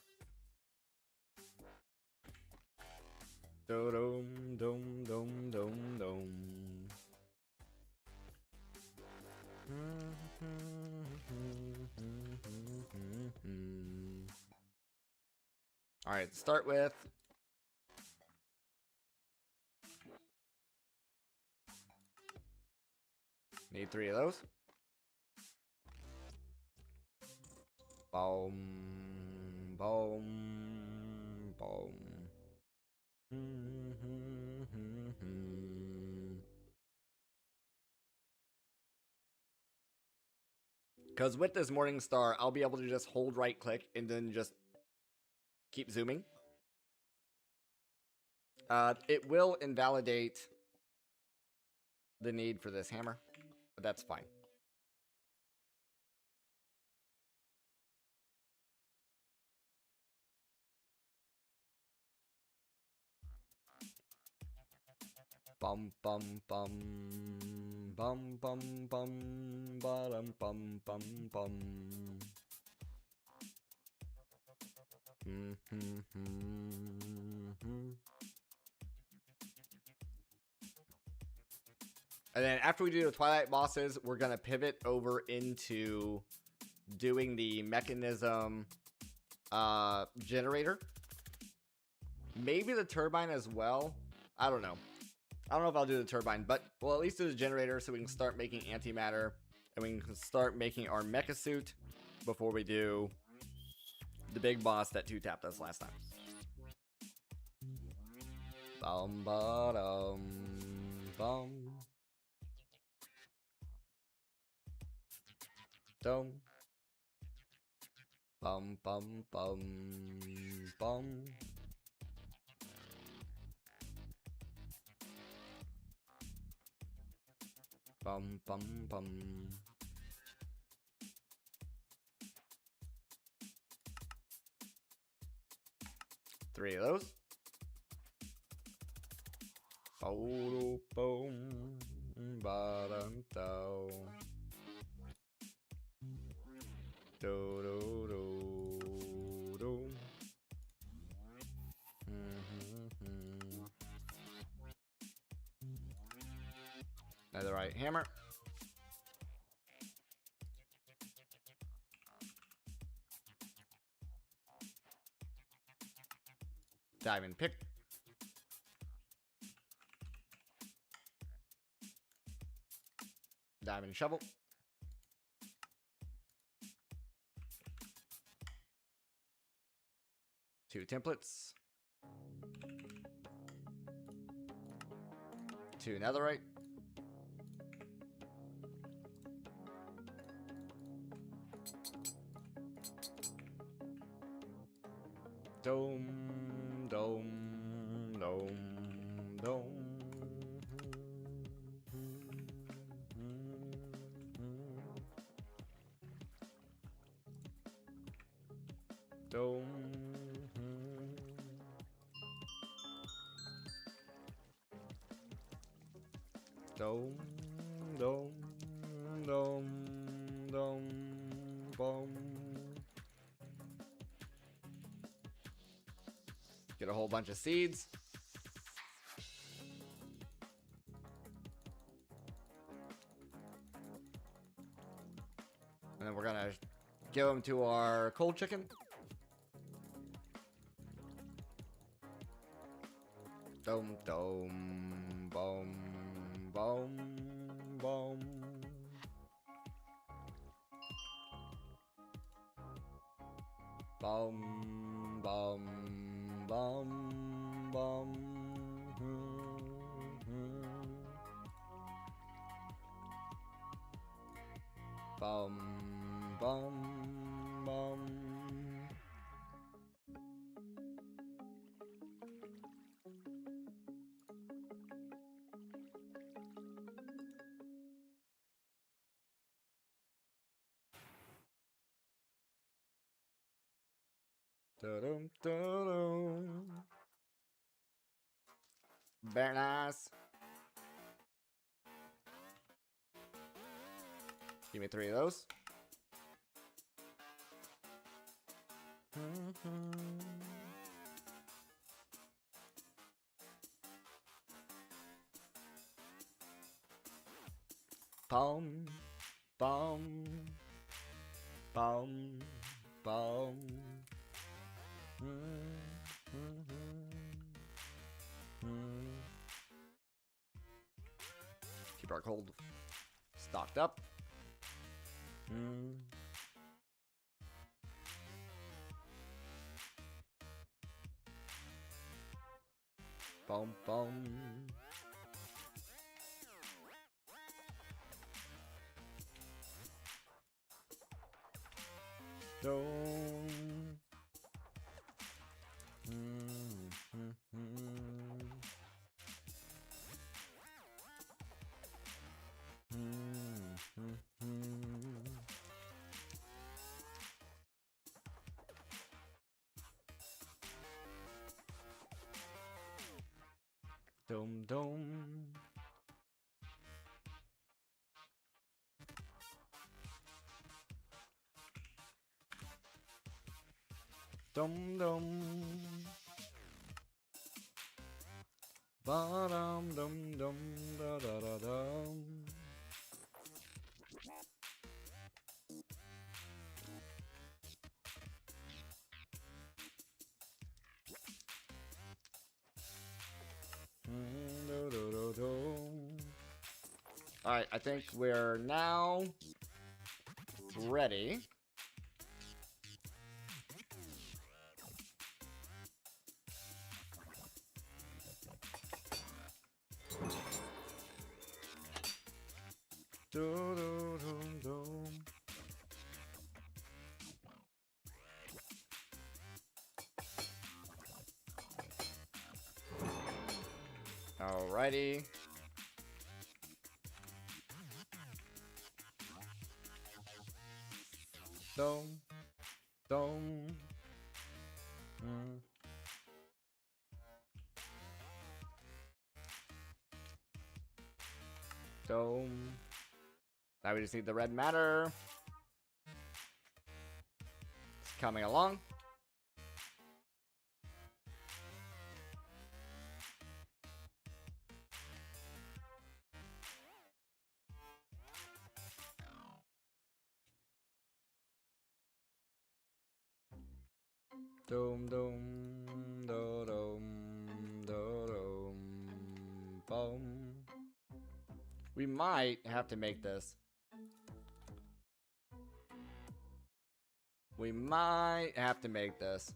Do-dum, dum, dum, dum, dum. Alright, start with need 3 of those. Boom, boom, boom. Because with this Morning Star, I'll be able to just hold right click and then just keep zooming. It will invalidate the need for this hammer, but that's fine. Bum bum bum bum bum bum bum bum bum bum. And then after we do the Twilight bosses, we're gonna pivot over into doing the mechanism generator. Maybe the turbine as well. I don't know. I don't know if I'll do the turbine, but we'll at least do the generator so we can start making antimatter and we can start making our mecha suit before we do the big boss that 2-tapped us last time. Bum ba dum bum dum bum bum bum bum. Bum bum bum. Three of those. Boom, boom, bottom, do, do, do, do, do. Netherite hammer. Diamond pick. Diamond shovel. Two templates. Two netherite. Dome, dome, dome, dome. Dome. Dome, dome, dome, dome, boom. Get a whole bunch of seeds. And then we're gonna give them to our cold chicken. Dome, dome, boom, boom, boom. Boom, boom, boom, boom. Boom, boom, boom. Da-dum, da-dum. Very nice. Give me 3 of those. Boom, boom, boom, boom. Keep our cold stocked up. Boom, boom. Boom. Dum dum. Dum dum. Ba dum dum dum da da da dum. Alright, I think we're now ready. Alrighty. Dum, dum. Dome. Now we just need the red matter. It's coming along. Dome, dome, do, dome, do, dome, boom. We might have to make this. We might have to make this.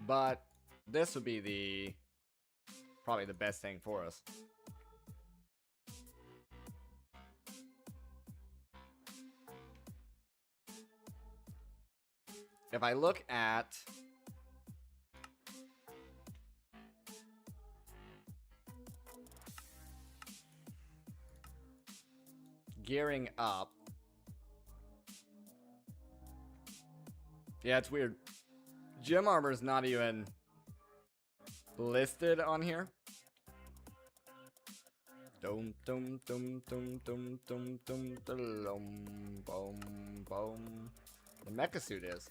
But this would be probably the best thing for us. If I look at gearing up, yeah, it's weird. Gem armor is not even listed on here. Dum dum dum dum dum dum dum dum boom boom. The mecha suit is.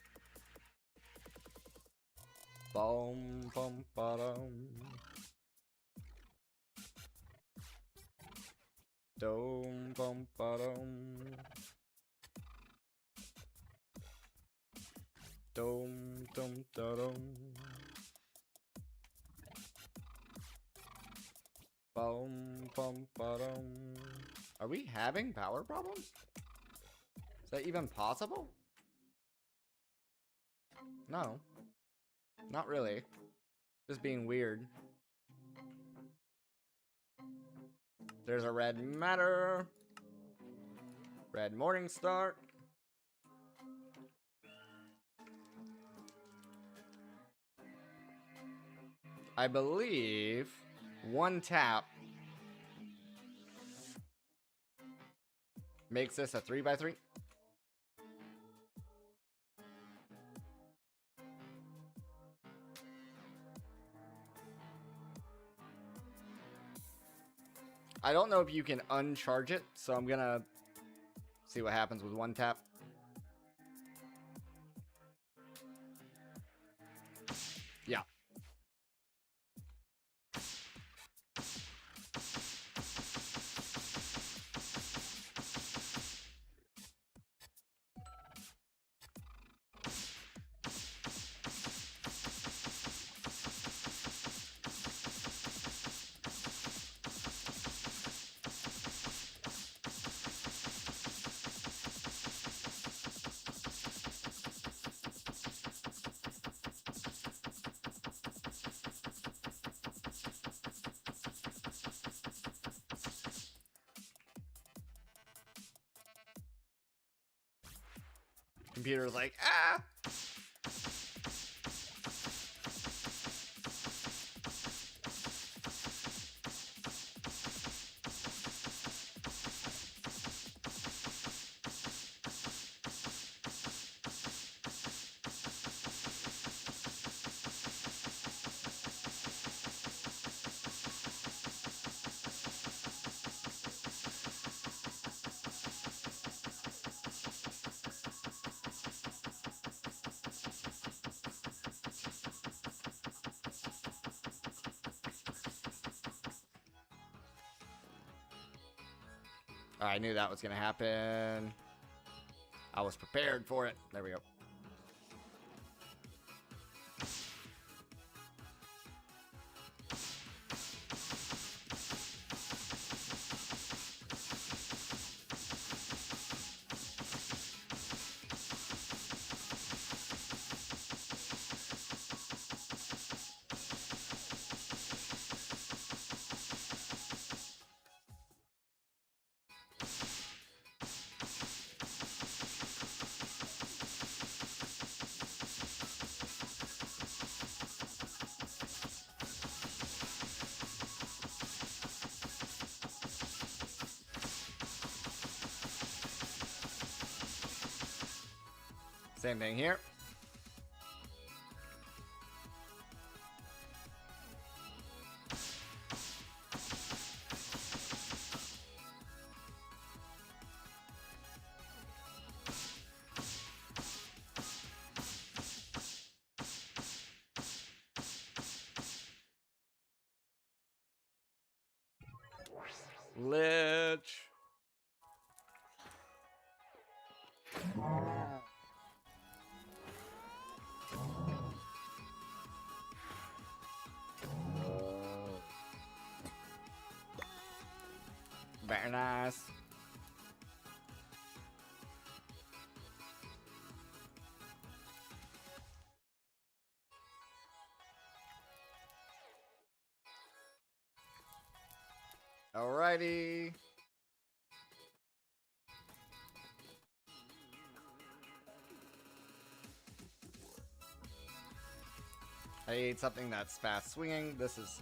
Boom boom ba-dum. Dum bum ba-dum. Dum dum da-dum. Bum bum ba-dum. Are we having power problems? Is that even possible? No. Not really. Just being weird. There's a red matter. Red morning star. I believe one tap makes this a 3x3. I don't know if you can uncharge it, so I'm gonna see what happens with one tap. Yeah. Computer's like, ah! I knew that was gonna happen. I was prepared for it. There we go. Same thing here. Lich. Very nice. Alrighty. I need something that's fast swinging. This is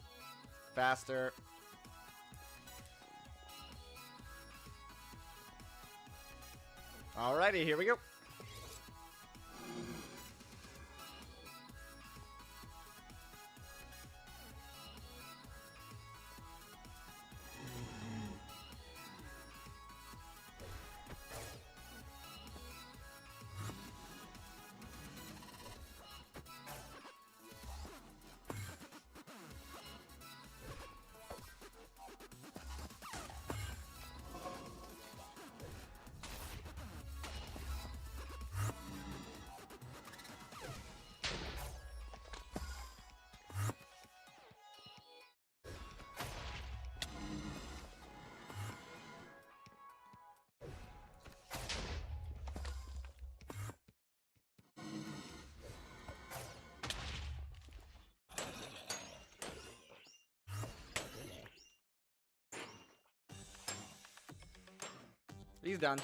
faster. Alrighty, here we go. He's done.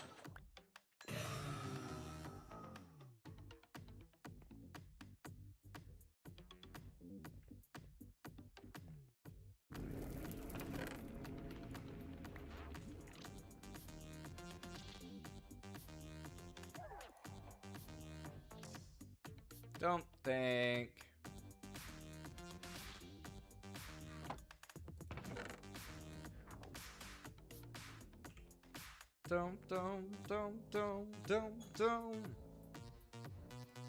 Don't think. Don't. I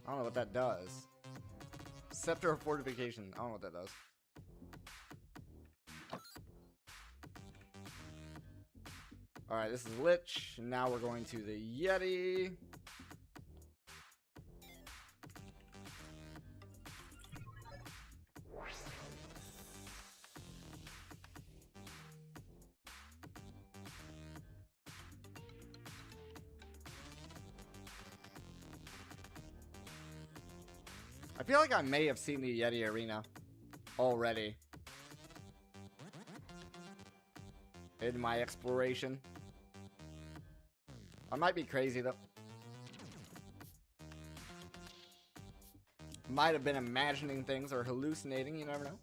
don't know what that does. Scepter of Fortification. I don't know what that does. Alright, this is Lich. Now we're going to the Yeti. I feel like I may have seen the Yeti Arena already in my exploration. I might be crazy though. Might have been imagining things or hallucinating, you never know.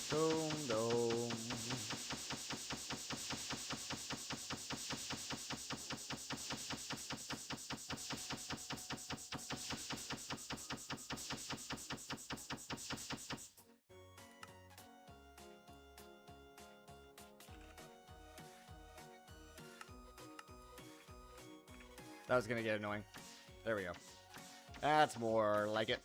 Dome, dome. That was gonna get annoying. There we go. That's more like it.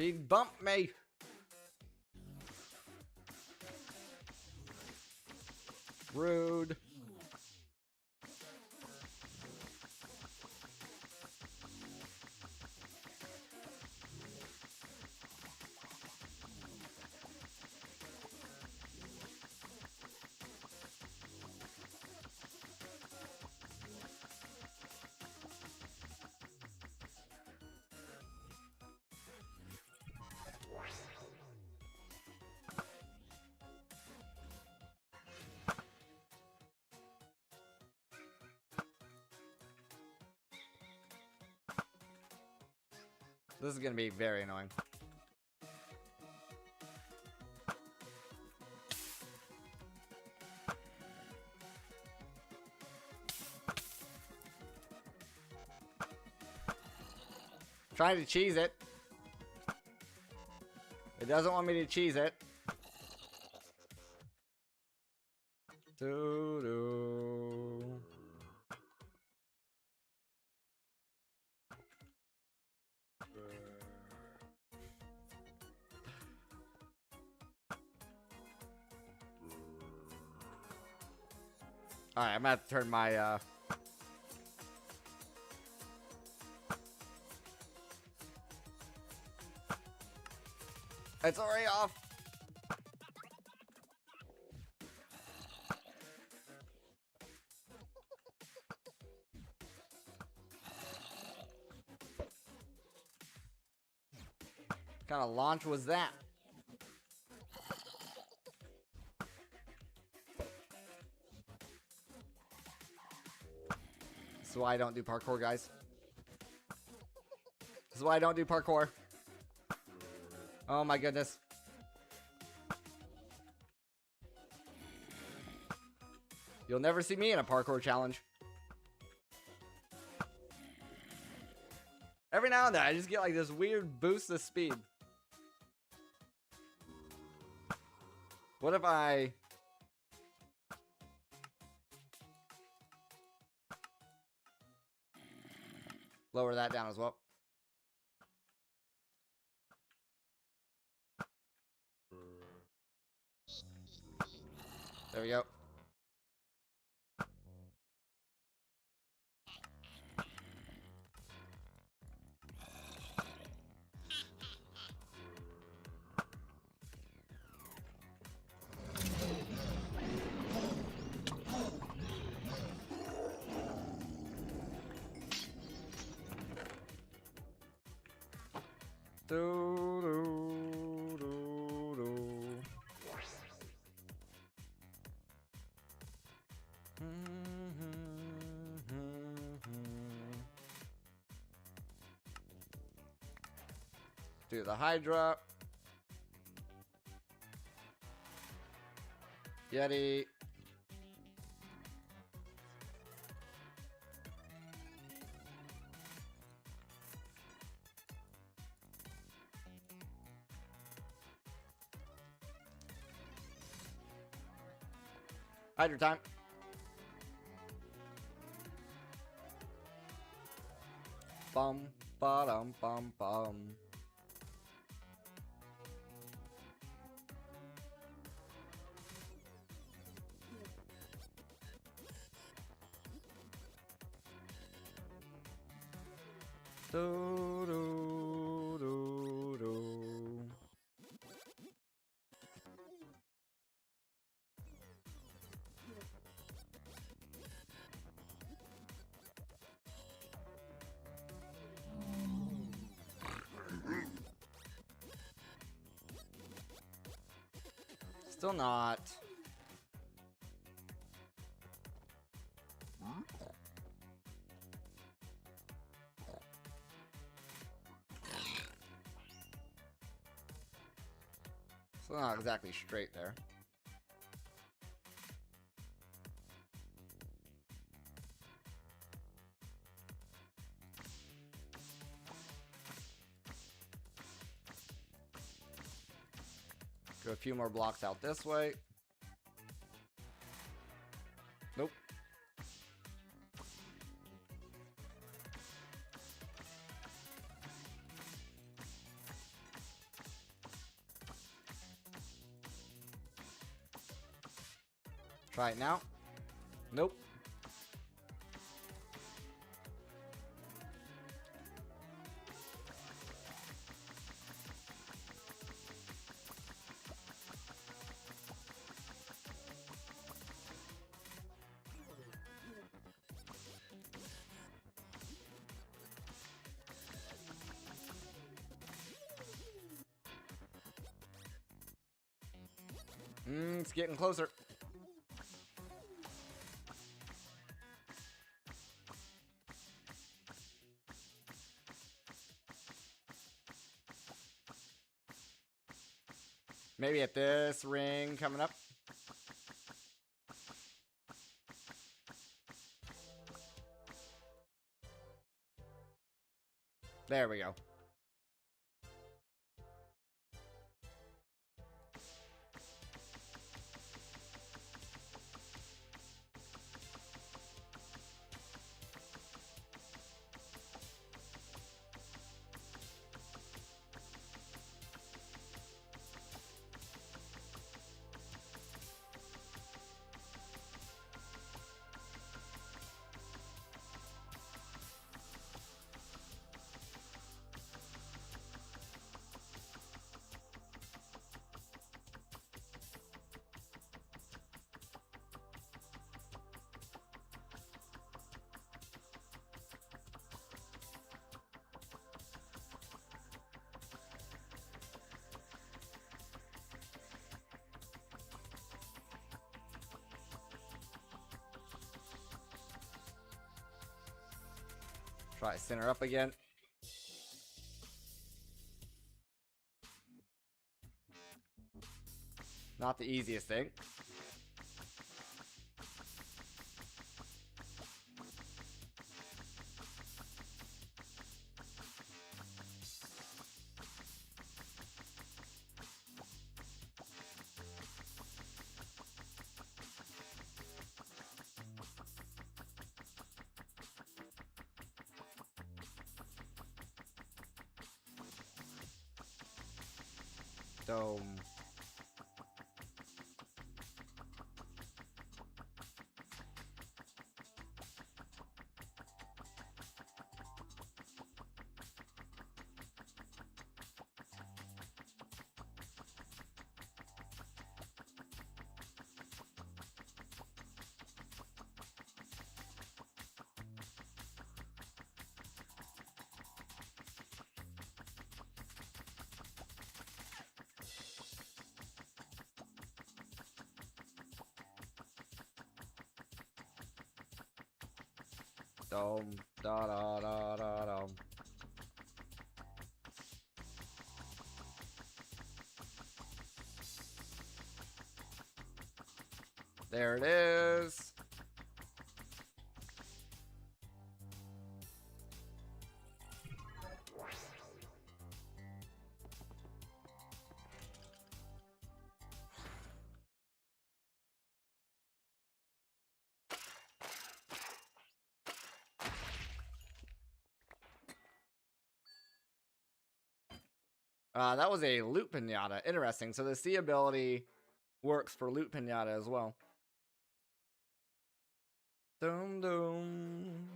He bumped me. Rude. This is gonna be very annoying. Trying to cheese it. It doesn't want me to cheese it. Doo-doo. Alright, I'm gonna have to turn my It's already off. What kind of launch was that? This is why I don't do parkour, guys. This is why I don't do parkour. Oh my goodness. You'll never see me in a parkour challenge. Every now and then, I just get like this weird boost of speed. What if I... lower that down as well? There we go. Do the Hydra. Yeti. Hydra time. Bum, ba-dum, bum, bum. Do, do, do, do. Still not. Still not exactly straight there. Go a few more blocks out this way. Nope. Try it now. Nope. It's getting closer. Maybe at this ring coming up. There we go. Try to center up again. Not the easiest thing. Dome. Dome. Da da da da dome. There it is. That was a loot pinata. Interesting. So the C ability works for loot pinata as well. Dum dum.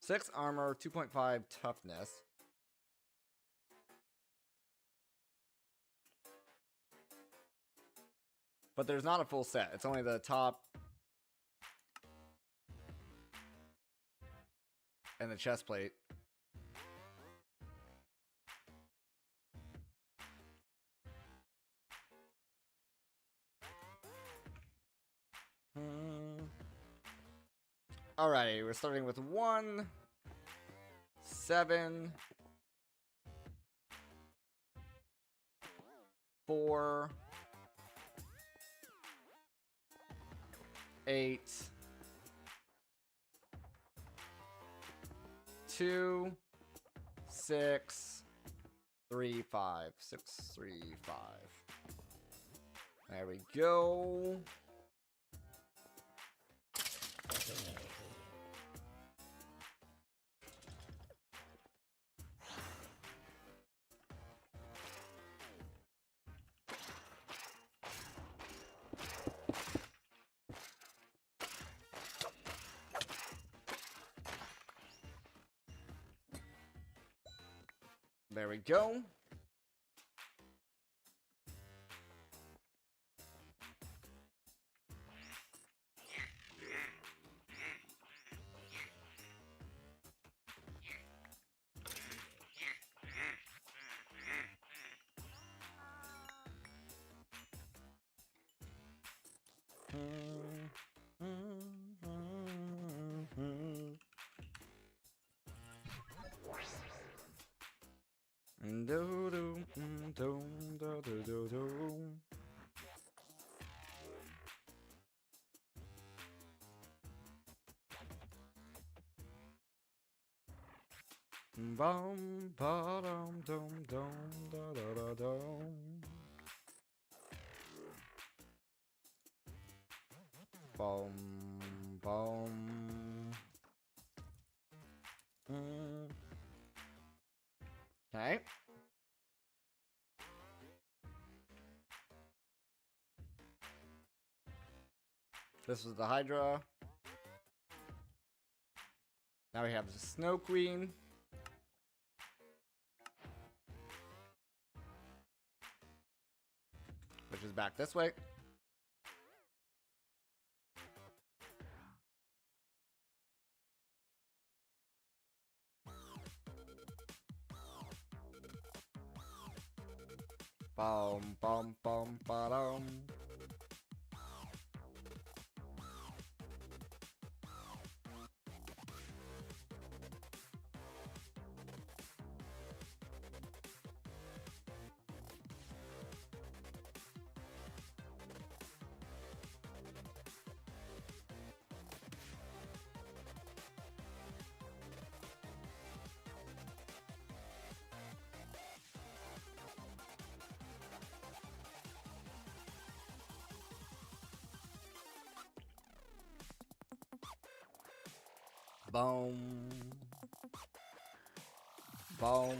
6 armor, 2.5 toughness. But there's not a full set. It's only the top and the chest plate. Alrighty, we're starting with 1, 7, 4, 8, 2, 6, 3, 5. 6, 3, 5. There we go. There we go. Bum ba dum dum dum da da da dum. Bum bum. Okay. This was the Hydra. Now we have the Snow Queen. Which is back this way. Bum bum bum ba dum. Boom. Boom.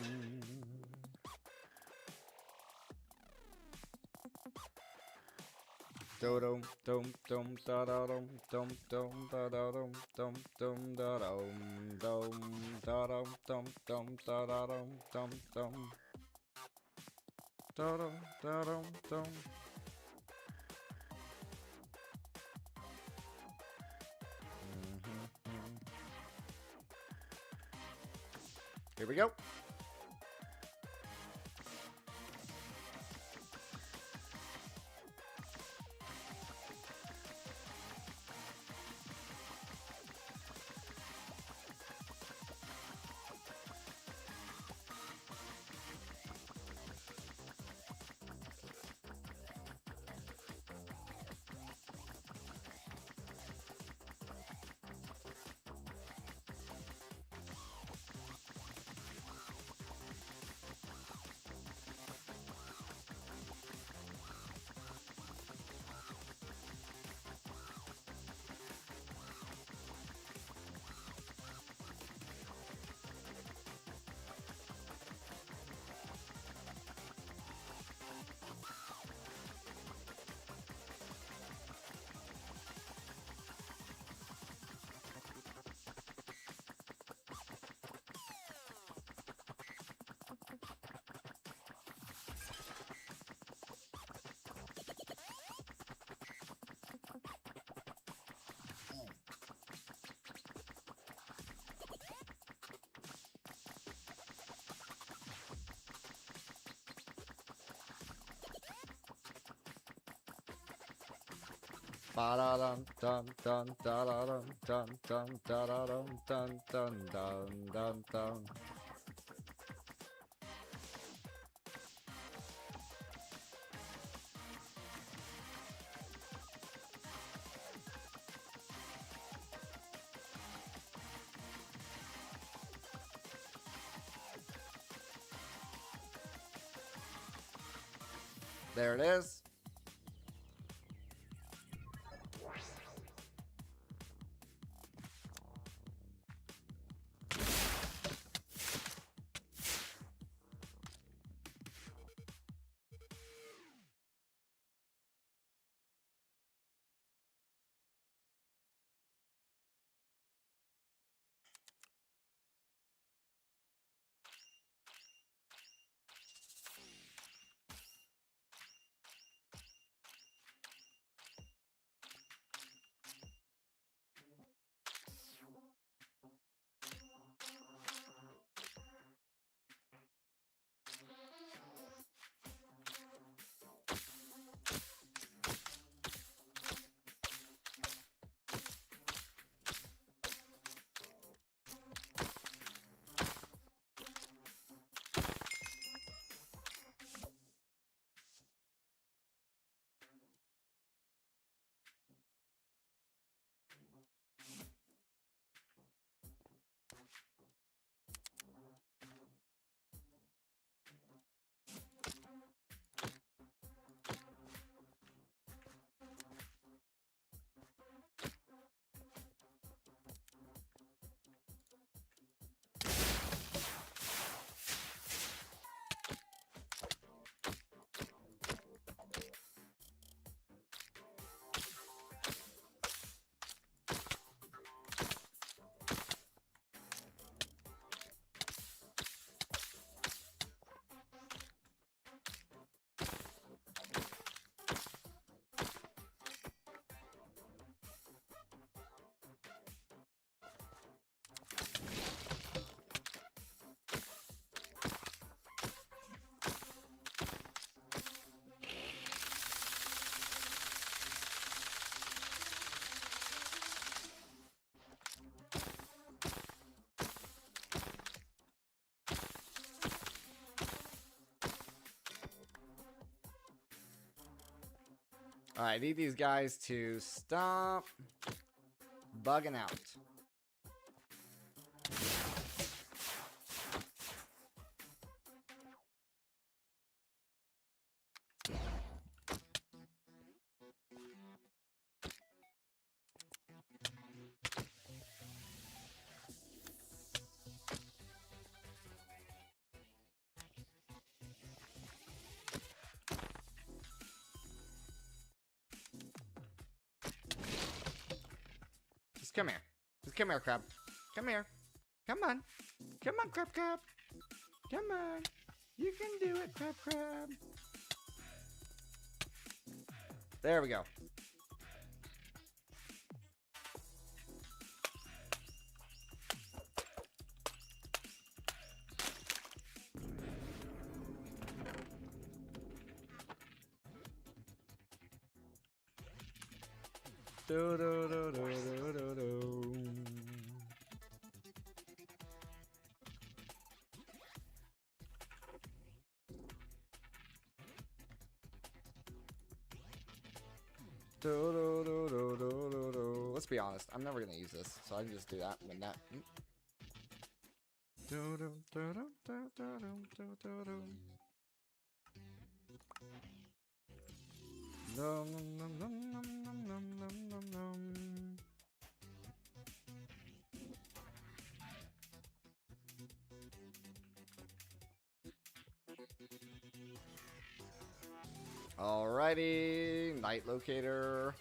Dum dum dum da da dum dum dum da da dum dum dum da dum dum da dum dum dum da da dum dum dum da dum da dum dum. Here we go. Ba-da-dum, dum, dum, da-da-dum, dum, dum, da-da-dum, dum, dum, dum, dum, dum. There it is. Alright, I need these guys to stop bugging out. Just come here. Just come here, crab. Come here. Come on. Come on, crab crab. Come on. You can do it, crab crab. There we go. Do, do, do, do, do, do, do. Do, do, do, do, do, do, do. Let's be honest, I'm never gonna use this, so I can just do that when that. Do, do, do, do, do, do, do, do, do. Nom, nom, nom, nom, nom, nom, nom, nom, nom. Alrighty, night locator.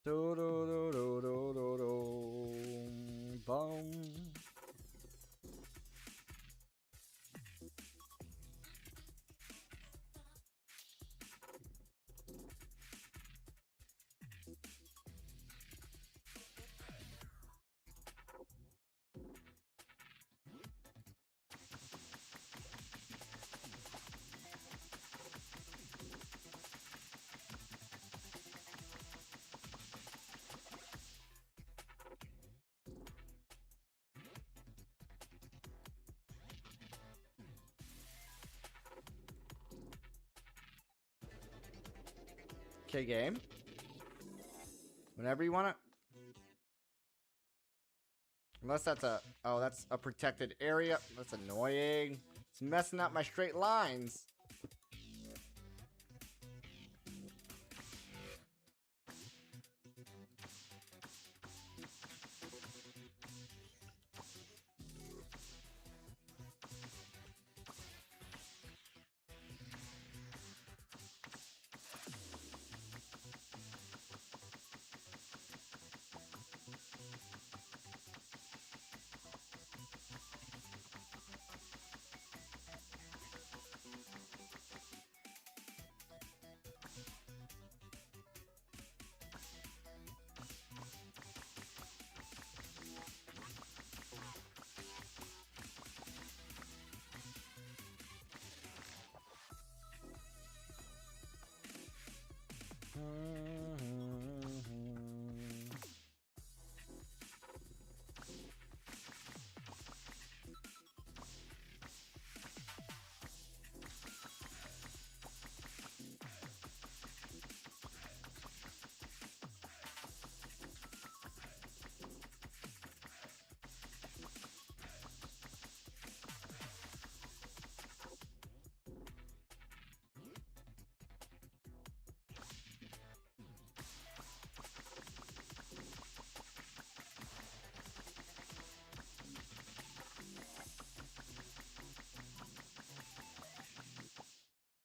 Do do do do do do do. Boom. Okay, game. Whenever you want it. Unless that's a... Oh, that's a protected area. That's annoying. It's messing up my straight lines.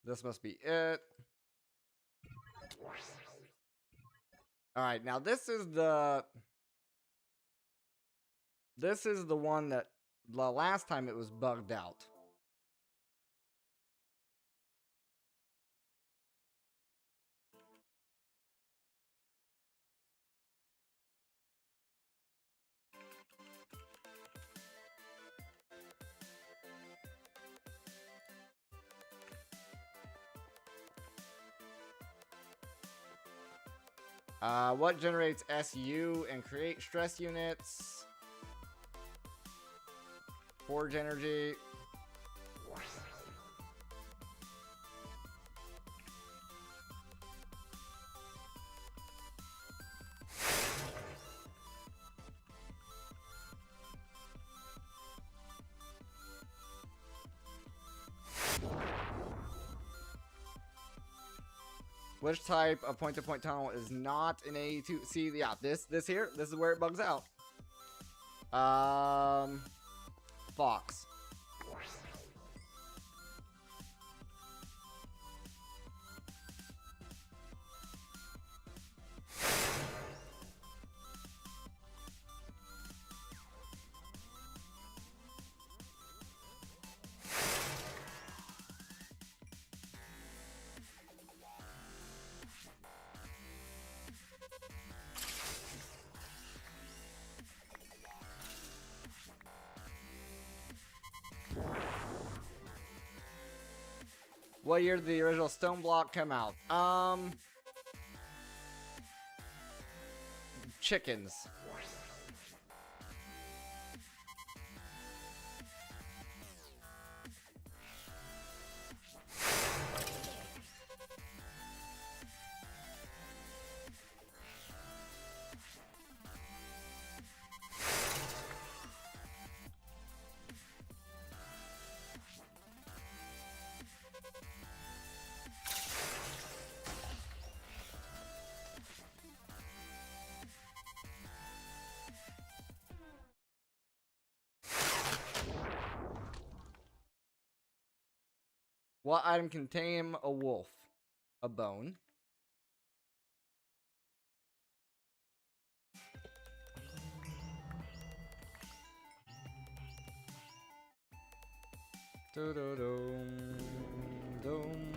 This must be it. Alright, now this is the one that the last time it was bugged out. What generates SU and create stress units? Forge energy. Which type of point-to-point tunnel is not an AE2? See, yeah, this here, this is where it bugs out. Fox. What year did the original Stoneblock come out? Chickens. What item can tame a wolf? A bone. Do-do-dum, dum,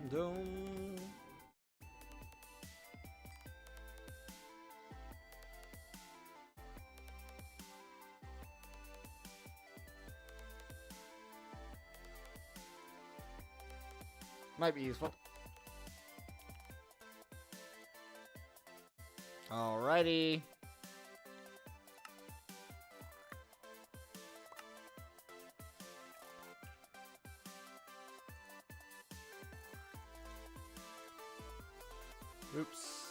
dum. Might be useful. Alrighty. Oops.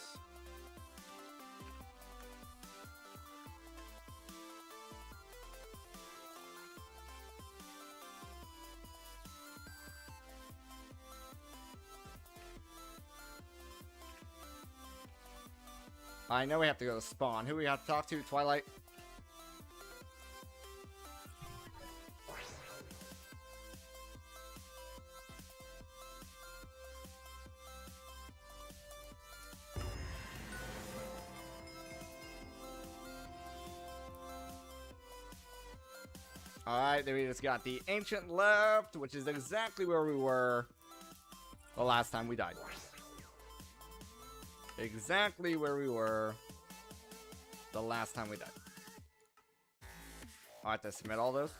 I know we have to go to spawn. Who we have to talk to? Twilight? Alright, then we just got the Ancient left, which is exactly where we were the last time we died. Exactly where we were the last time we died. I'll have to submit all those.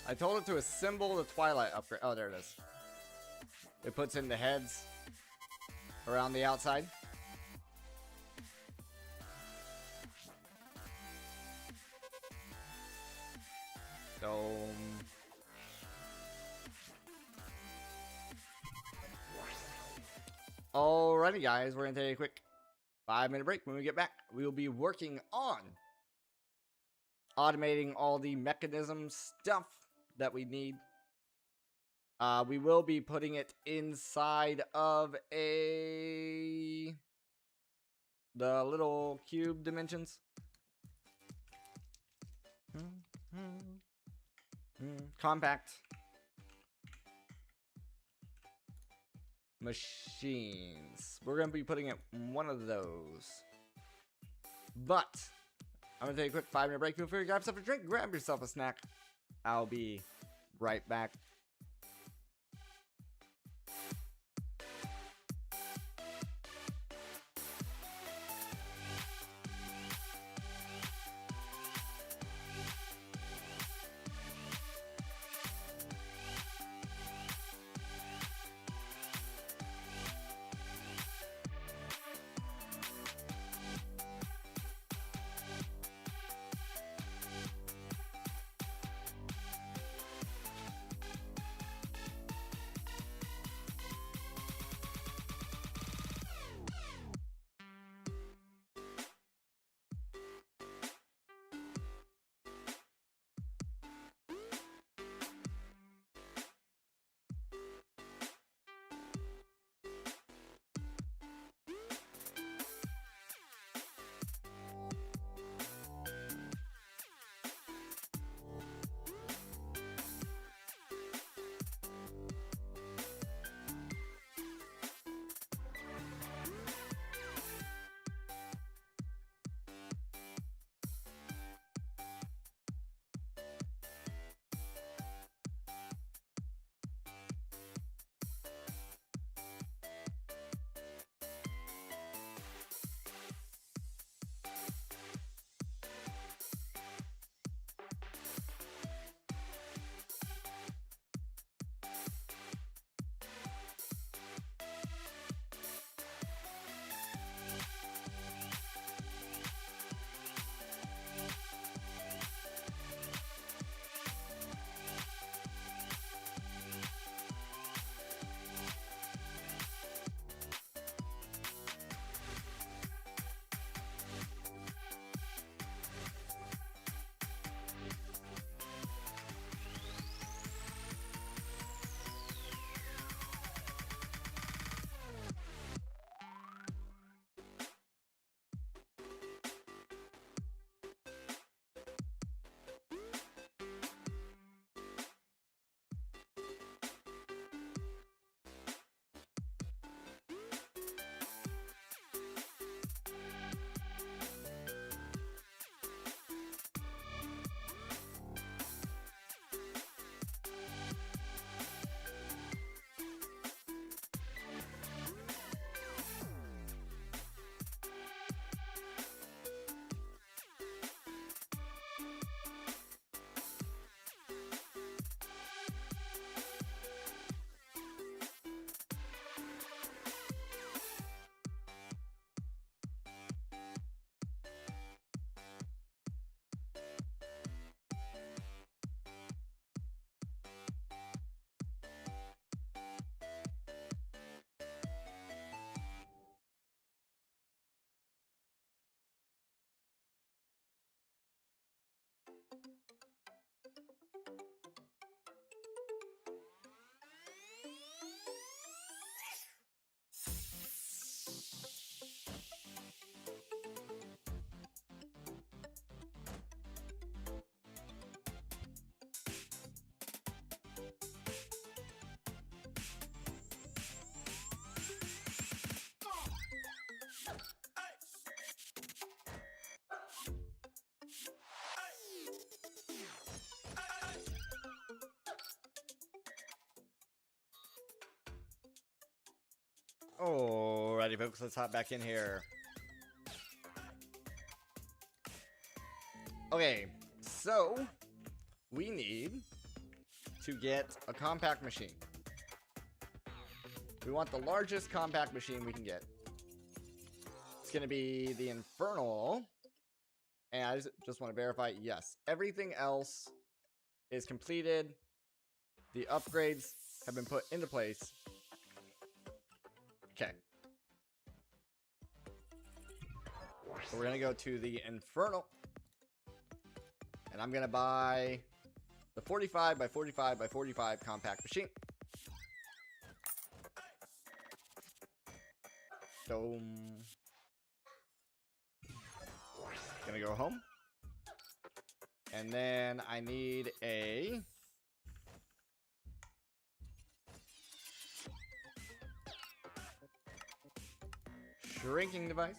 I told it to assemble the Twilight upgrade. Oh, there it is. It puts in the heads around the outside. So... Alrighty, guys. We're going to take a quick 5-minute break. When we get back, we will be working on automating all the mechanism stuff that we need. We will be putting it inside of the little cube dimensions. Compact machines. We're going to be putting it in one of those. But I'm going to take a quick 5-minute break. Feel free to grab yourself a drink, grab yourself a snack. I'll be right back. Alrighty, folks, let's hop back in here. Okay, so we need to get a compact machine. We want the largest compact machine we can get. It's going to be the Infernal. And I just want to verify, yes, everything else is completed. The upgrades have been put into place. Okay. So we're going to go to the Infernal. And I'm going to buy the 45 by 45 by 45 compact machine. Gonna go home. And then I need a shrinking device.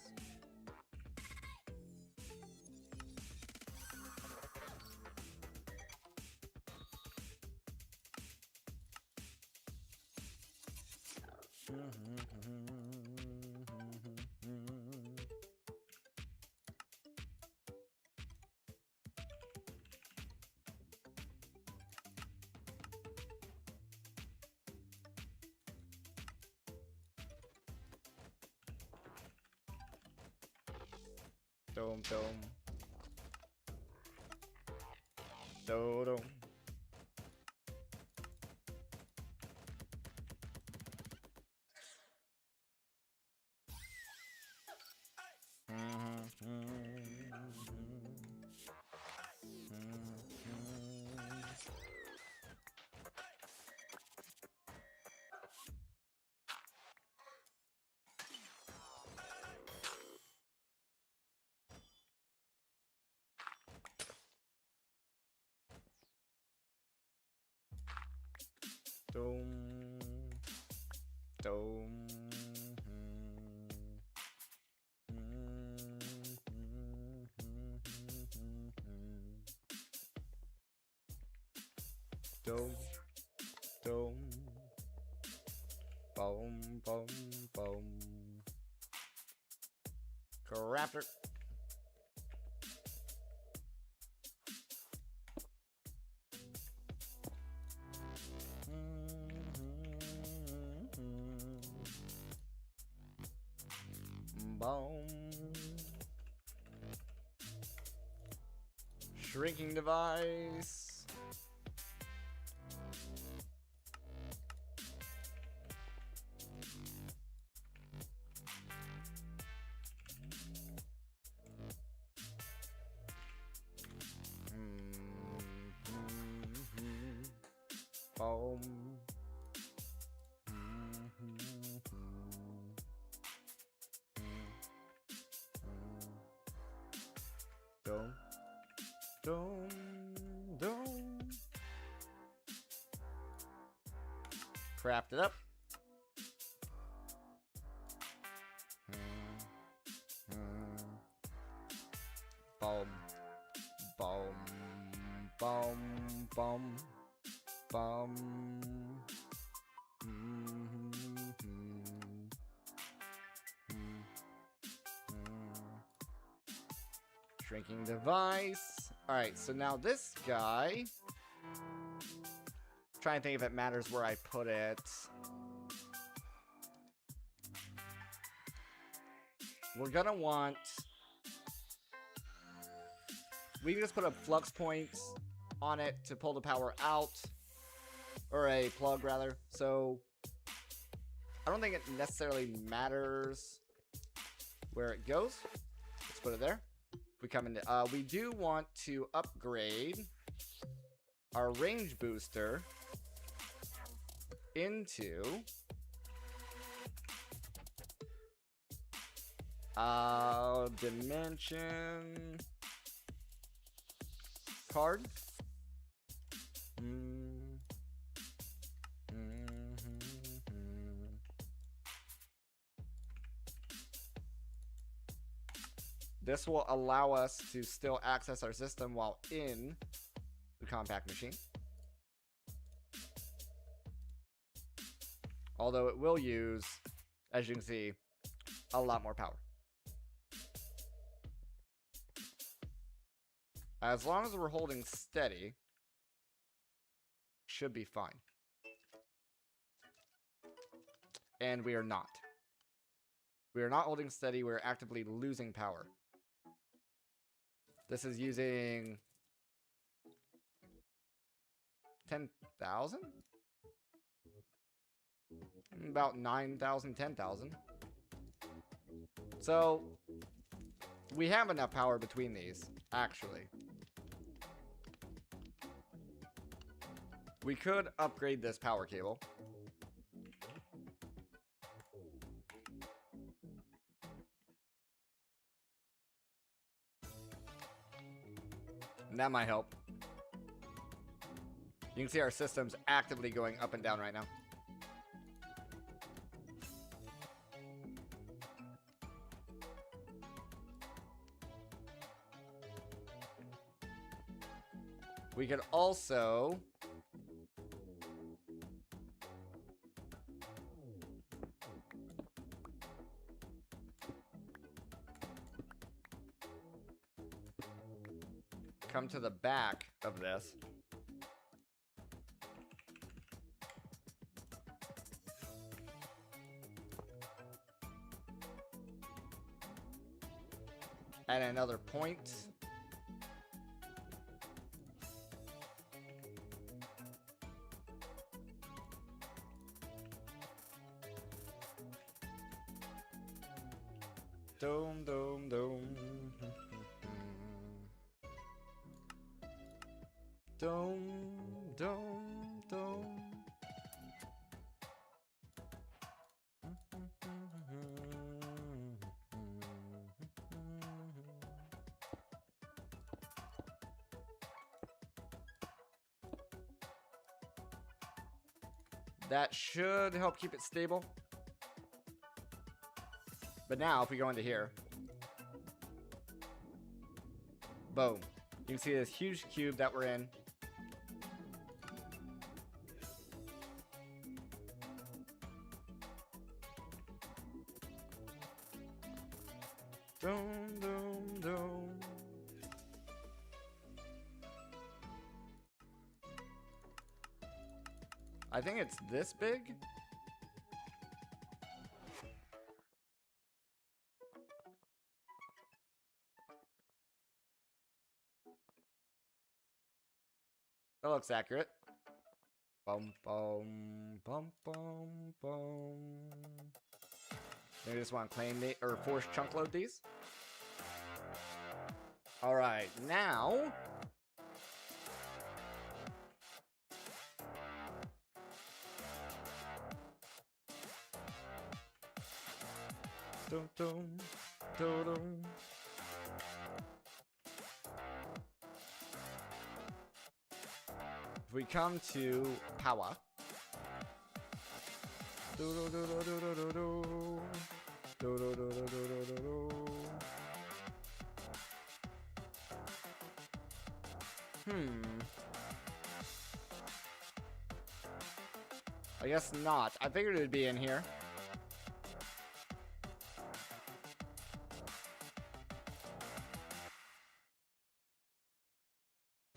Dome. Boom. Crafter. Boom. Shrinking device. Boom. Craft it up. Boom. Shrinking device. Alright, so now this guy. Trying to think if it matters where I put it. We're gonna want... We can just put a flux point on it to pull the power out. Or a plug, rather. So, I don't think it necessarily matters where it goes. Let's put it there. We come into... we do want to upgrade our range booster into dimension card. This will allow us to still access our system while in the compact machine. Although it will use As you can see, a lot more power. As long as we're holding steady, should be fine. And we are not. We are not holding steady. We're actively losing power. This is using 10,000? About 9,000, 10,000. So, we have enough power between these, actually. We could upgrade this power cable. And that might help. You can see our system's actively going up and down right now. We could also come to the back of this. At another point. Dome, dome, dome. Dome, dome, dome. That should help keep it stable. But now, if we go into here, boom. You can see this huge cube that we're in. Dome, dome, dome. I think it's this big. That looks accurate. Bum, bum, bum, bum, bum. Maybe just want to claim it or force chunk load these. All right, now. Dum, dum, dum, dum. If we come to power. I guess not. I figured it would be in here.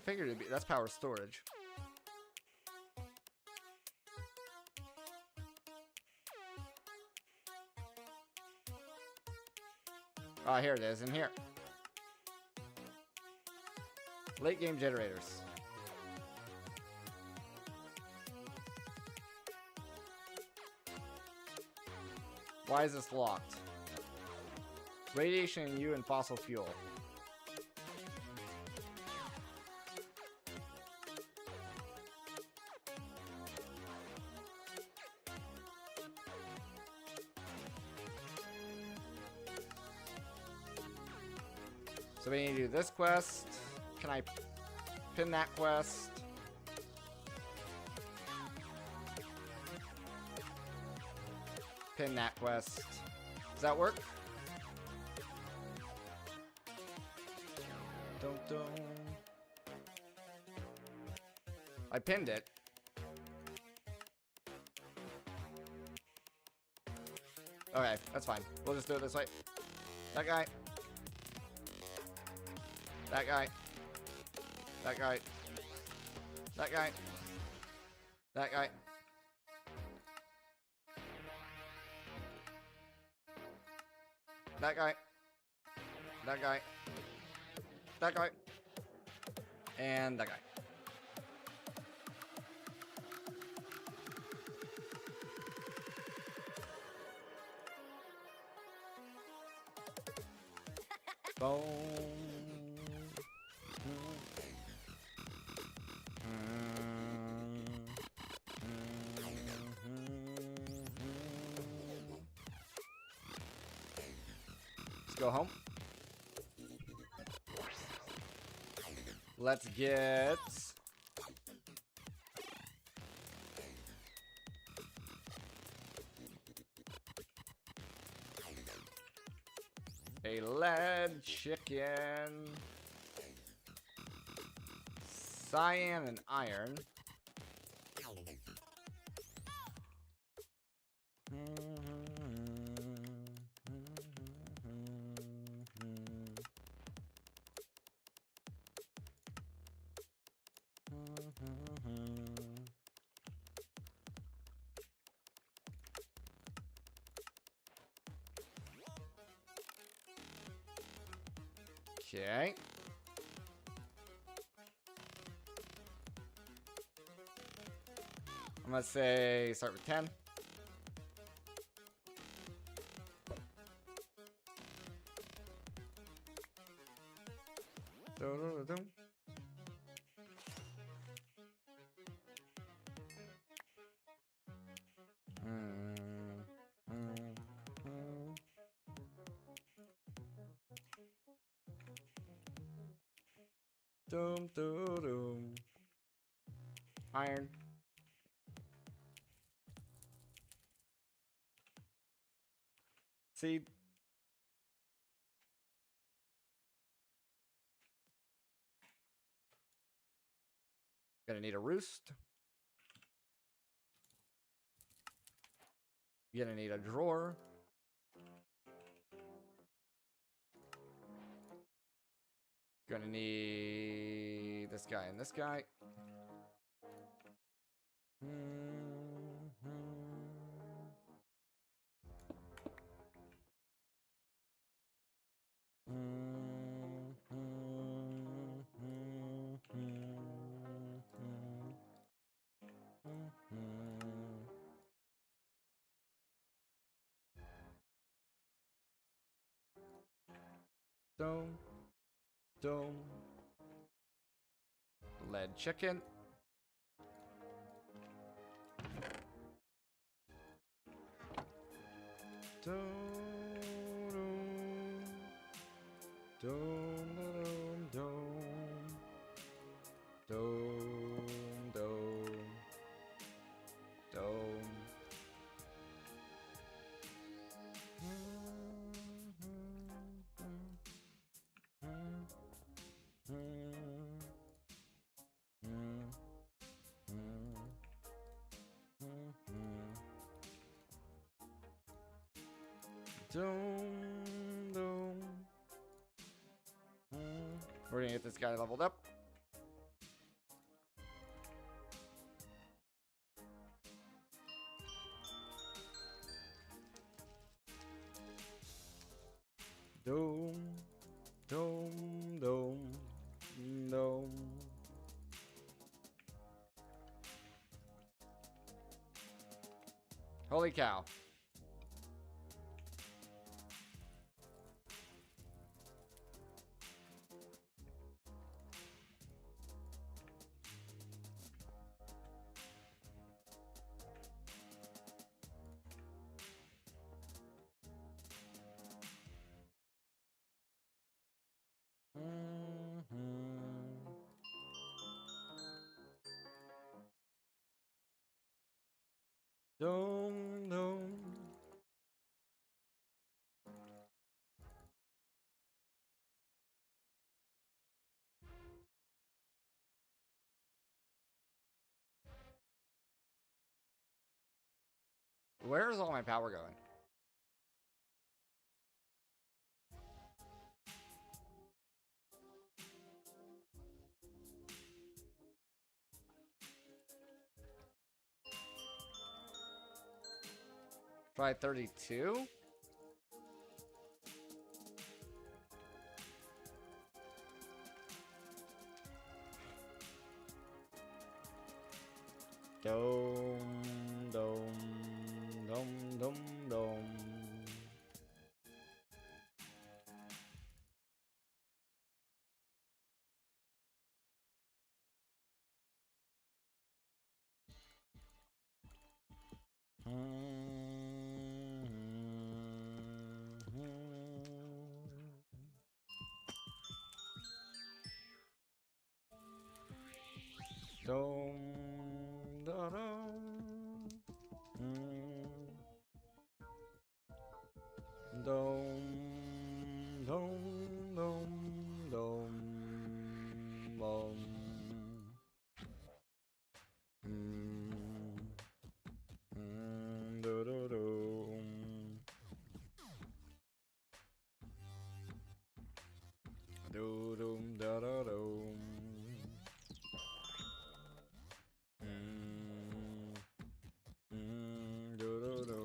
Figured it'd be. That's power storage. Ah, here it is, in here. Late game generators. Why is this locked? Radiation in you and fossil fuel. So we need to do this quest. Can I pin that quest? Pin that quest. Does that work? Don't. I pinned it. Okay, that's fine. We'll just do it this way. That guy. That guy. That guy. That guy. That guy. That guy. That guy. That guy. And that guy. Boom. Let's go home. Let's get a lead chicken, cyan and iron. Okay. I'm gonna say start with 10. Dum-dum-dum. Dum dum dum. Iron. Seed. Gonna need a roost. Gonna need a drawer. Gonna need this guy and this guy. Dome. Dome. Lead chicken. Dome. Dome. Dome. Dome. Dome. Dome. Dome, dome. We're gonna get this guy leveled up. Dome, dome, dome, dome. Holy cow. Dome, dome. Where's all my power going? Try 32. Dome, dome, dome, dome, dome. Dome, da, dum. Dome, dome, dome, dome, dome. Do, do, do. Do, do, da, da, do. Do, do, do.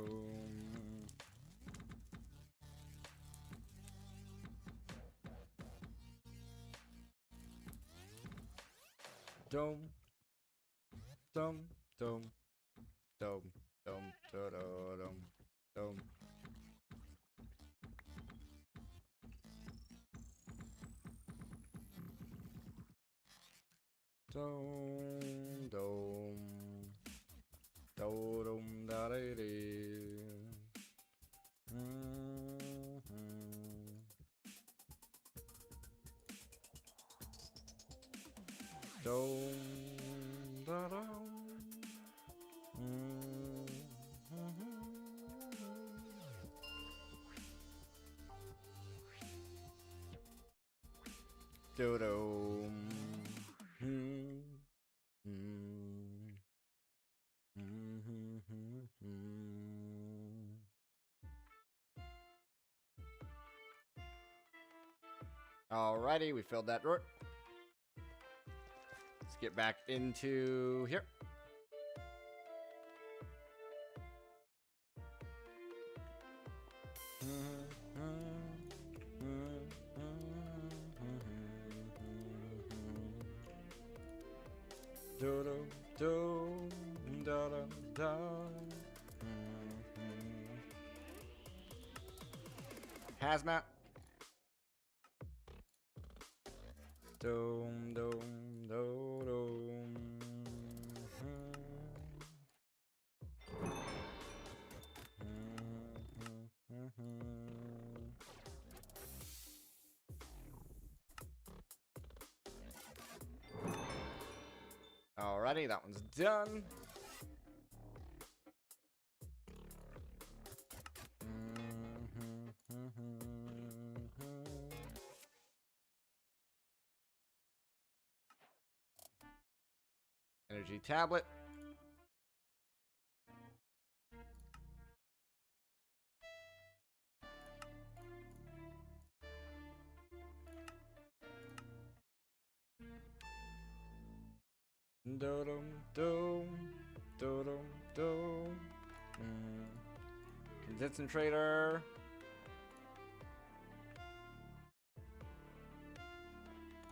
Dome, dome, dome, dome, dome, dome, dome, dome. Dome, dome, dome, da, da, dome, da, da. Do, do. Alrighty, we filled that route. Let's get back into here. Do do do da da da. Hazmat. Dome, dome, dome, dome. Alrighty, that one's done. Energy tablet. Do dum do do dum do. Concentrator.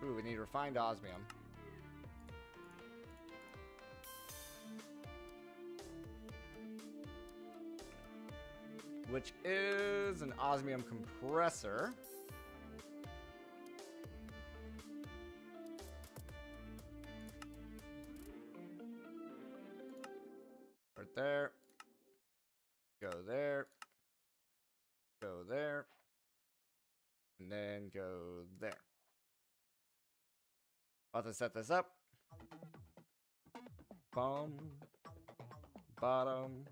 Ooh, we need refined osmium. Which is an osmium compressor. Right there. Go there. Go there. And then go there. I'll have to set this up. Bum. Bottom.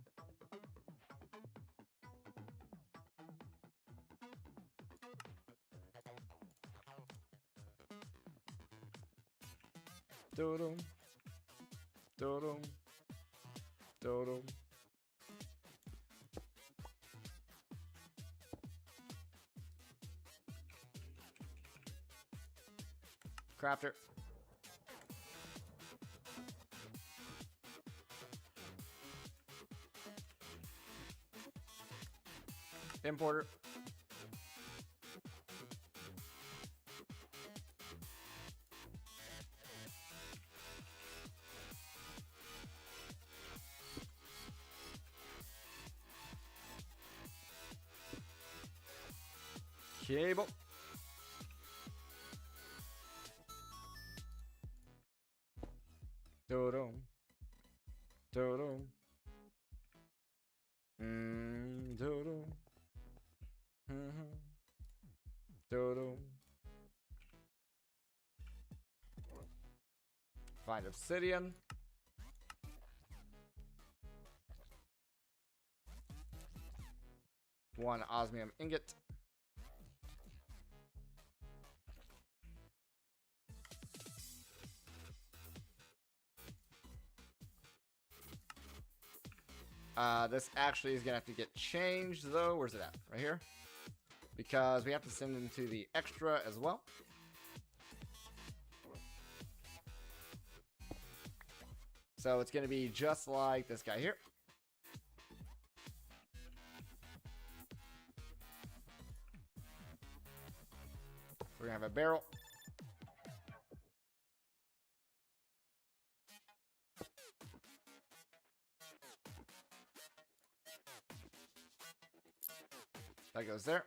Do-dum. Do-dum. Do-dum. Crafter. Importer. Cable. Do-dum. Do-dum. Do-dum. Do-dum. Find obsidian. One osmium ingot. This actually is gonna have to get changed though. Where's it at? Right here. Because we have to send them to the extra as well. So it's gonna be just like this guy here. We're gonna have a barrel. That goes there.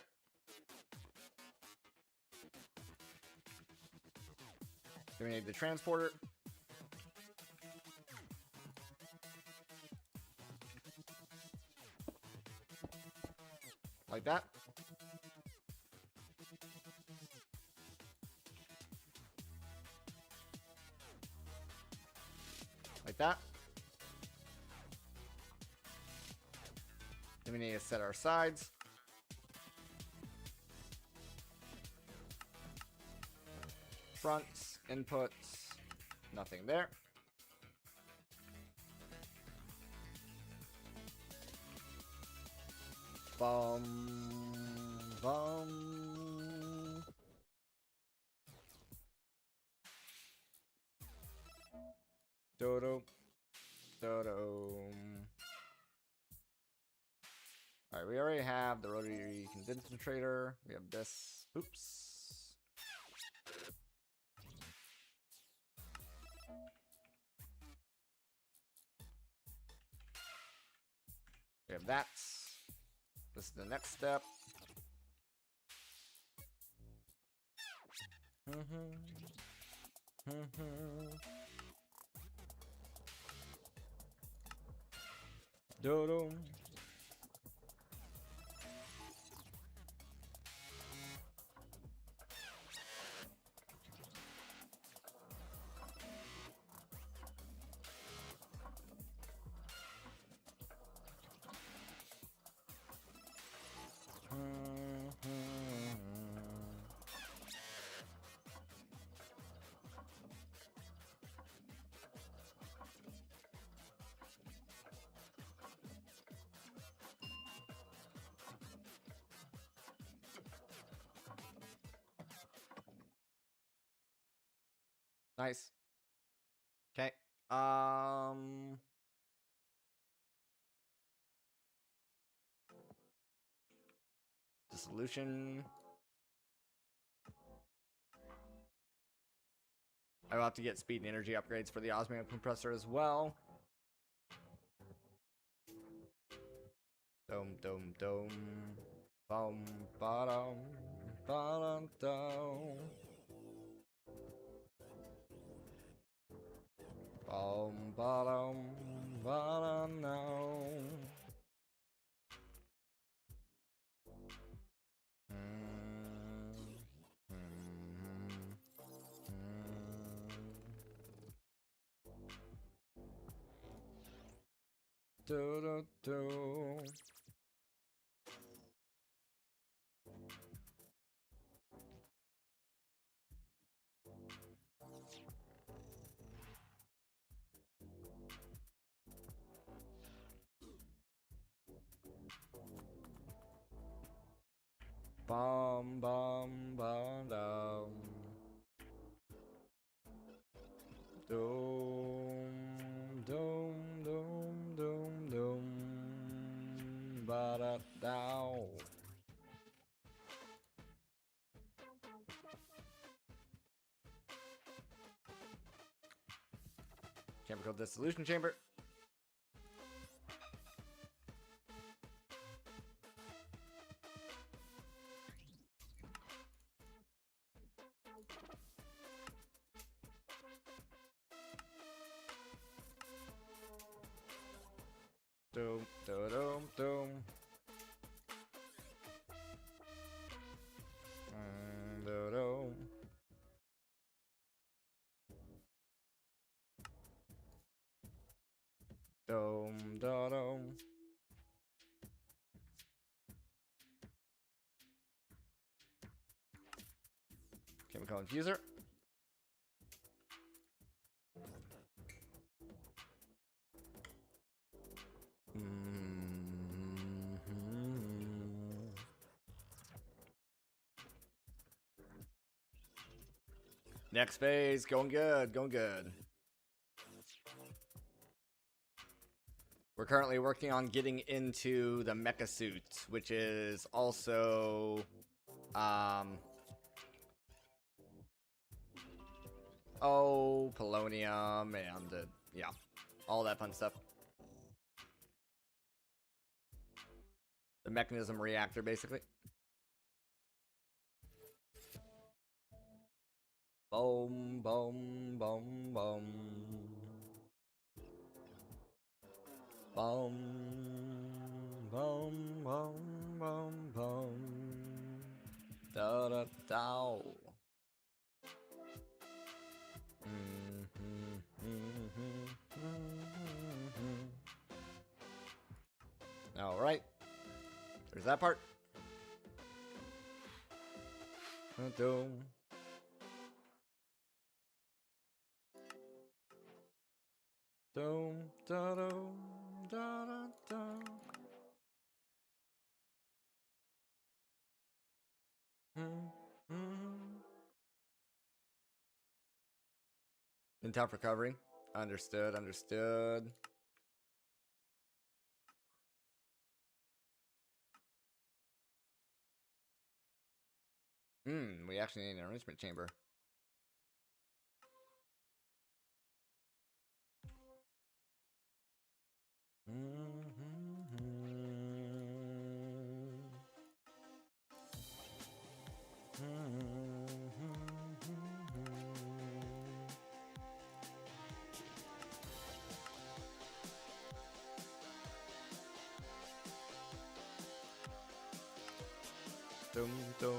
Then we need the transporter. Like that. Like that. Then we need to set our sides. Fronts, inputs, nothing there. Bum, bum. Dodo, dodo. All right, we already have the rotary condensator. We have this. Oops. We have that. This is the next step. Dodo. Nice. Okay. Dissolution. I will have to get speed and energy upgrades for the osmium compressor as well. Dome, dome, dome. Bum, bottom, bottom, dome. Bottom, bottom, no. Do do do. Bum bum bum dum. Doom doom doom doom doom. Ba da dow. Chemical dissolution chamber. Doom, doom, doom, doom. Doom, doom. Dome, dome. Chemical infuser. Next phase, going good, going good. We're currently working on getting into the mecha suit, which is also, polonium and, yeah, all that fun stuff. The mechanism reactor, basically. Boom, boom, boom, boom. Boom, boom, boom, boom, boom. Da da da. All right. There's that part. Doom. Doom, da da da da da. In tough recovery. Understood, understood. We actually need an enrichment chamber. Dum dum.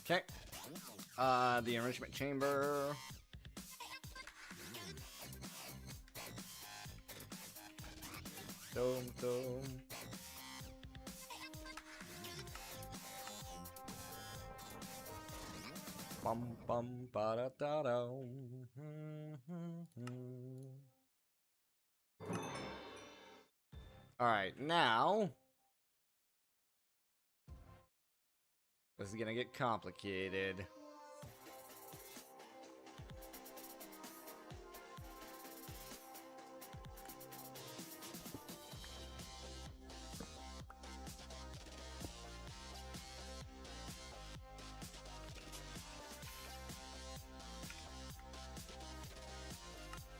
Okay. The enrichment chamber. Dum dum. Bum bum ba da da da. All right, now this is gonna get complicated.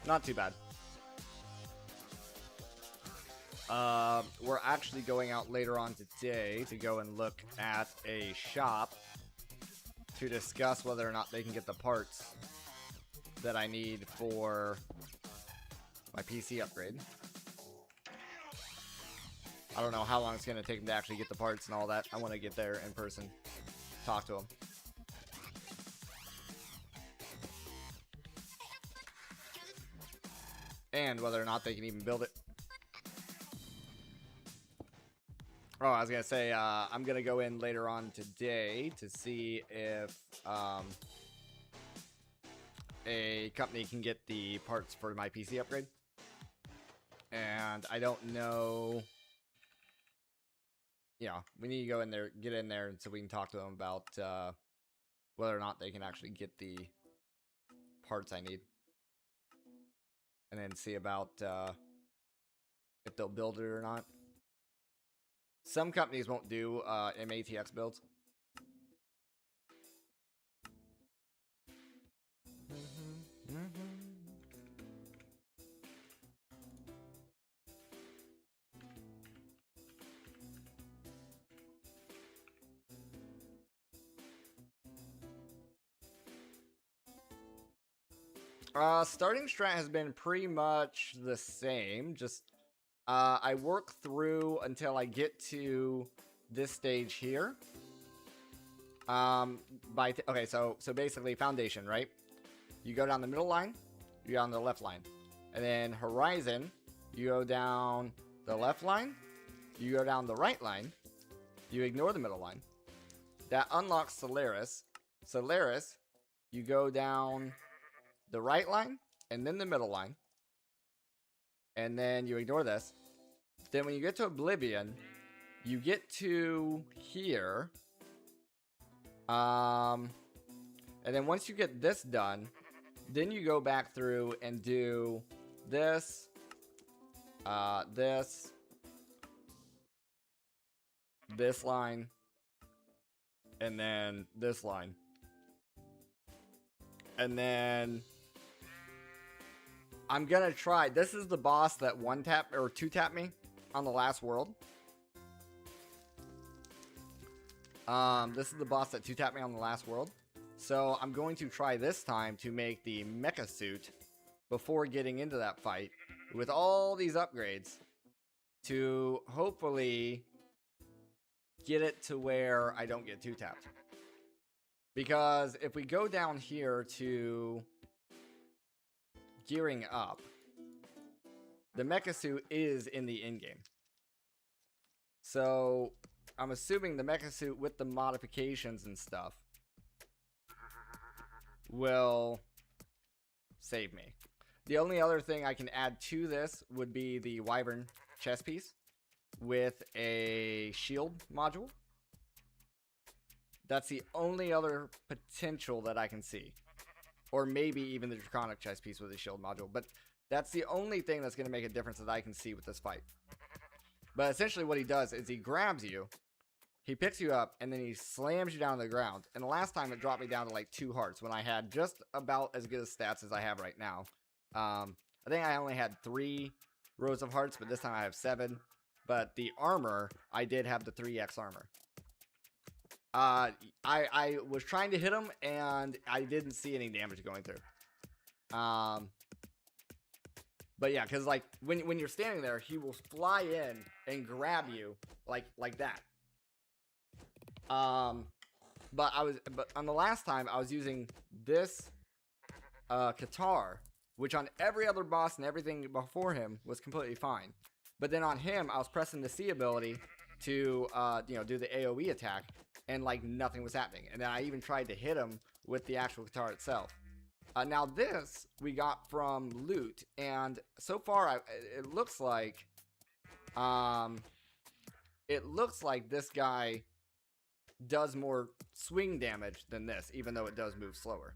Not too bad. We're actually going out later on today to go and look at a shop to discuss whether or not they can get the parts that I need for my PC upgrade. I don't know how long it's going to take them to actually get the parts and all that. I want to get there in person, talk to them. And whether or not they can even build it. Oh, I was going to say, I'm going to go in later on today to see if a company can get the parts for my PC upgrade. And I don't know. Yeah, we need to go in there, get in there, so we can talk to them about whether or not they can actually get the parts I need. And then see about if they'll build it or not. Some companies won't do MATX builds. Starting strat has been pretty much the same. Just I work through until I get to this stage here. Okay, so basically foundation, right? You go down the middle line, you go down the left line, and then horizon, you go down the left line, you go down the right line, you ignore the middle line. That unlocks Solaris. Solaris, you go down the right line and then the middle line, and then you ignore this. Then when you get to Oblivion, you get to here, and then once you get this done, then you go back through and do this, this line, and then this line. And then I'm gonna try. This is the boss that 1-tap or 2-tap me on the last world. This is the boss that 2-tap me on the last world. So I'm going to try this time to make the mecha suit before getting into that fight with all these upgrades to hopefully get it to where I don't get 2-tapped. Because if we go down here to gearing up, the mecha suit is in the in-game. So I'm assuming the mecha suit with the modifications and stuff will save me. The only other thing I can add to this would be the Wyvern chest piece with a shield module. That's the only other potential that I can see. Or maybe even the Draconic chest piece with a shield module. But that's the only thing that's going to make a difference that I can see with this fight. But essentially what he does is he grabs you, he picks you up, and then he slams you down to the ground. And the last time it dropped me down to like 2 hearts when I had just about as good as stats as I have right now. I think I only had 3 rows of hearts, but this time I have 7. But the armor, I did have the 3x armor. I was trying to hit him, and I didn't see any damage going through. But yeah, because like when you're standing there, he will fly in and grab you like that. But on the last time I was using this Qatar, which on every other boss and everything before him was completely fine. But then on him, I was pressing the C ability to do the AoE attack, and like nothing was happening. And then I even tried to hit him with the actual Qatar itself. Now this we got from loot, and so far it looks like this guy does more swing damage than this, even though it does move slower.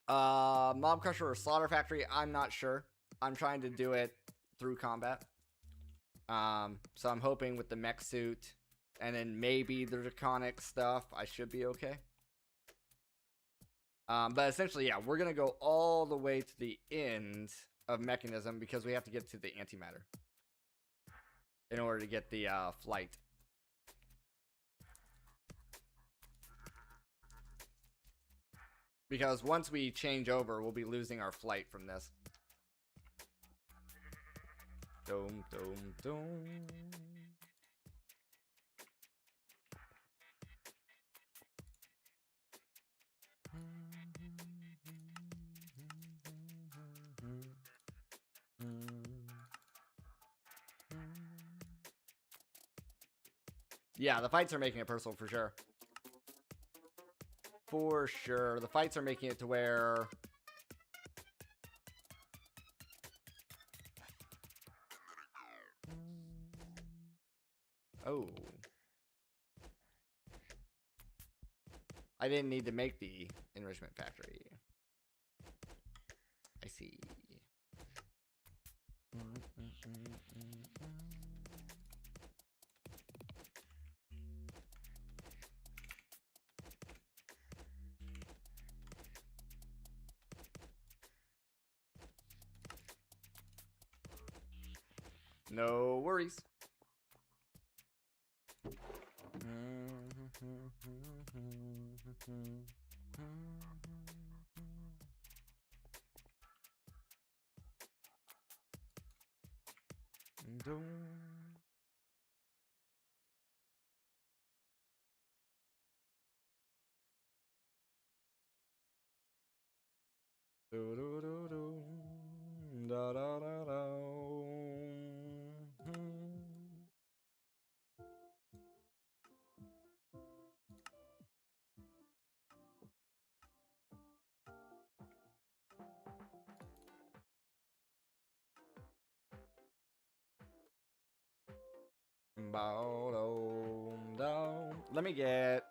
Mob Crusher or Slaughter Factory, I'm not sure. I'm trying to do it through combat. So I'm hoping with the mech suit and then maybe the Draconic stuff, I should be okay. But essentially, yeah, we're gonna go all the way to the end of Mechanism because we have to get to the antimatter in order to get the flight. Because once we change over, we'll be losing our flight from this. Dome, dome, dome. Yeah, the fights are making it personal for sure. For sure. The fights are making it to where... Oh. I didn't need to make the enrichment factory. I see. No worries. Let me get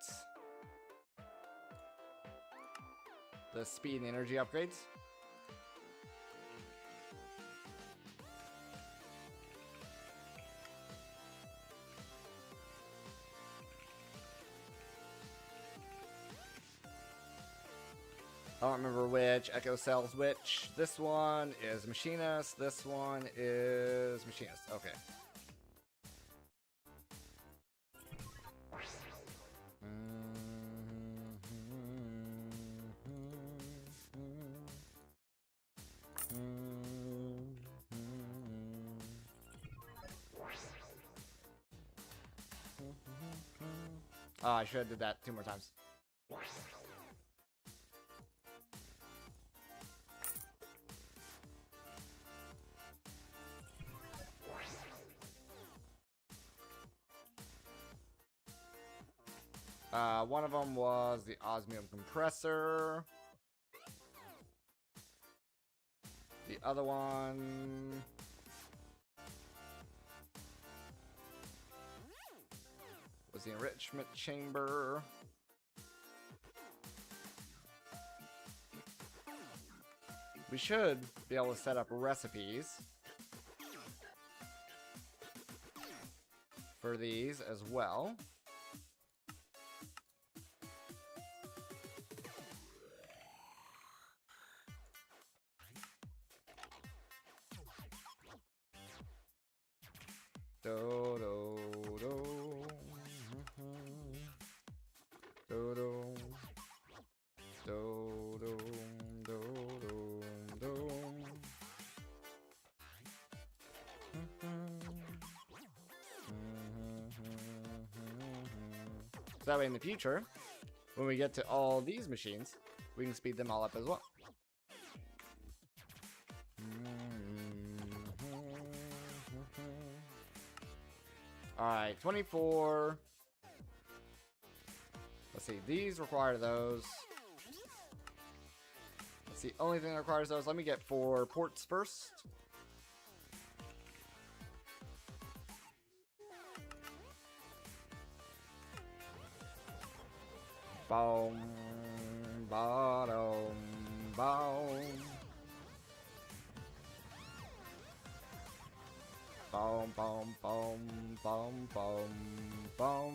the speed and energy upgrades. I don't remember which Echo Cells which. This one is Machinist. This one is Machinist. Okay. Oh, I should have did that 2 more times. One of them was the osmium compressor. The other one was the enrichment chamber. We should be able to set up recipes for these as well. Do do do do do do do do do. So that way in the future, when we get to all these machines, we can speed them all up as well. Alright, 24. Let's see, these require those. That's the only thing that requires those. Let me get 4 ports first. Boom, bottom, boom. Boom, boom, boom, boom, boom, boom.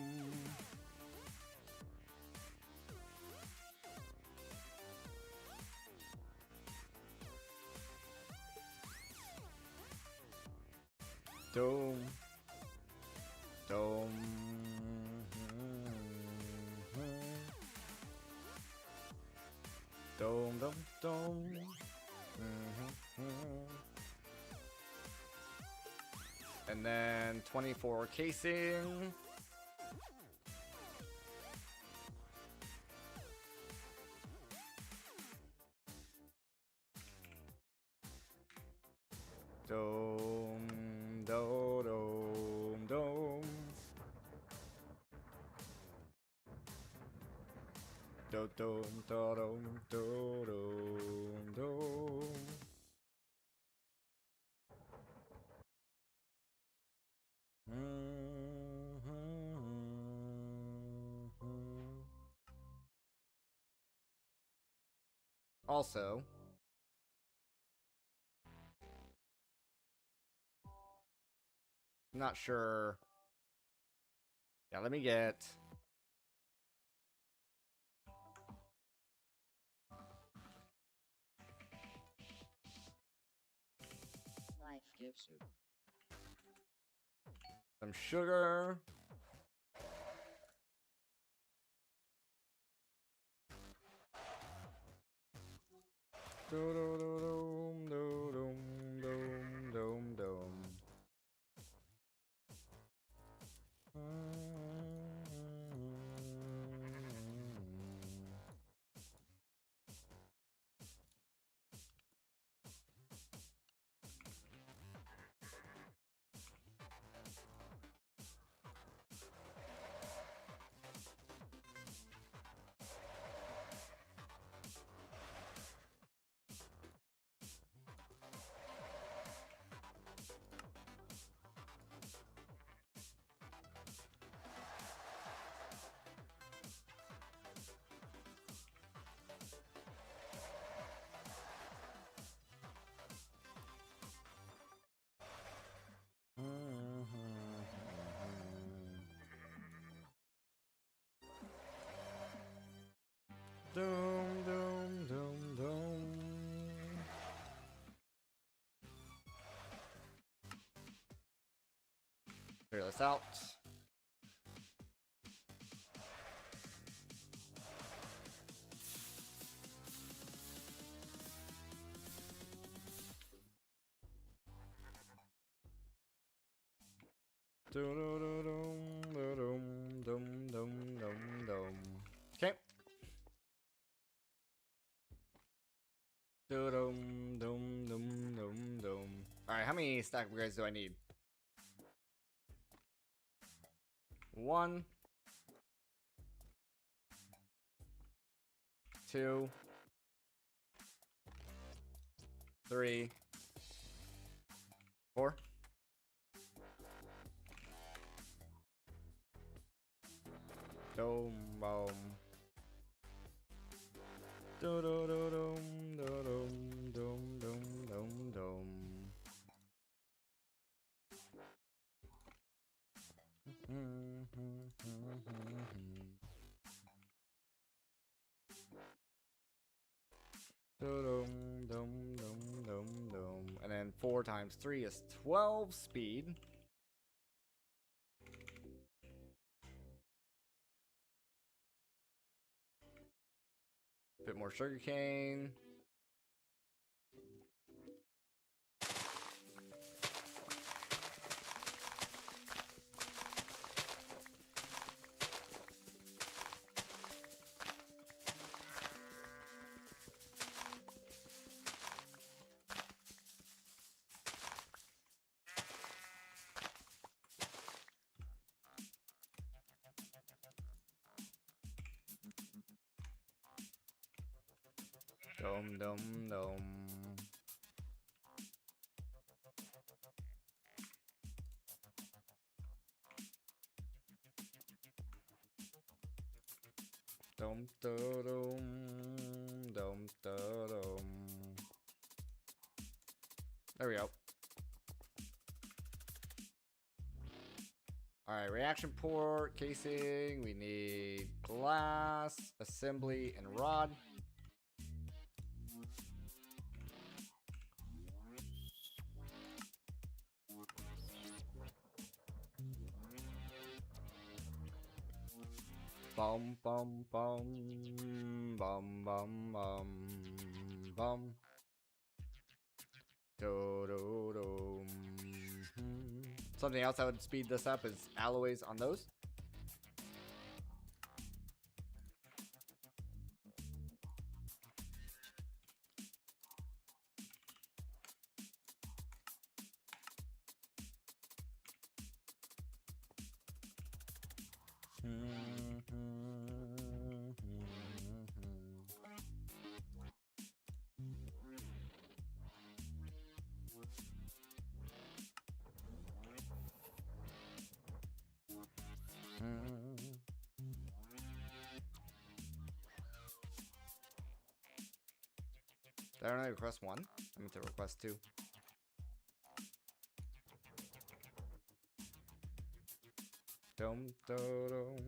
Doom. Doom. Doom, doom, doom. And then 24 casing. Dome, do, dome, dome. Do, dome, do, dome, do, dome, dome. Also, I'm not sure. Yeah, let me get. Life gives you Some sugar. Doom, doom, doom, doom. Figure this out. Okay. Alright, how many stack upgrades do I need? 1, 2, 3, 4. Dome, boom. Do do do dum dum dum dum dum dum. Dum dum dum dum dum. And then 4 times 3 is 12 speed. Bit more sugarcane. Dum dum dum. Dum da dum dum da dum. There we go. Alright, reaction port, casing, we need glass, assembly, and rod. Bum bum bum bum bum bum bum. Do do do. Something else that would speed this up is alloys on those. Did I only request one? I meant to request two. Dum, dum, dum.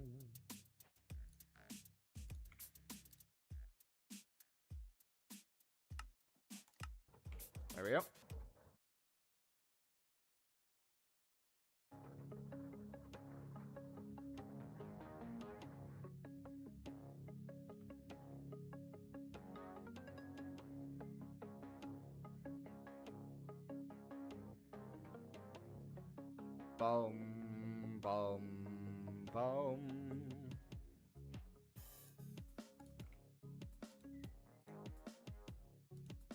There we go. Boom, boom, boom.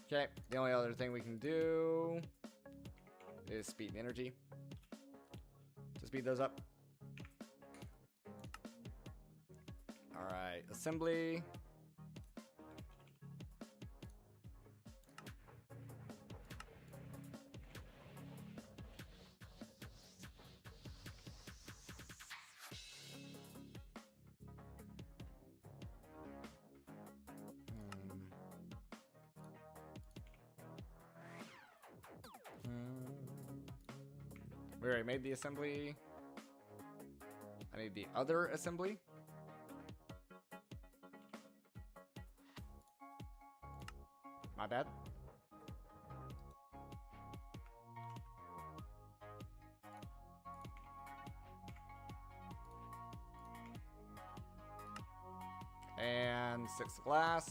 Okay, the only other thing we can do is speed and energy to speed those up. Alright, assembly. We already made the assembly. I need the other assembly. My bad. And 6 glass.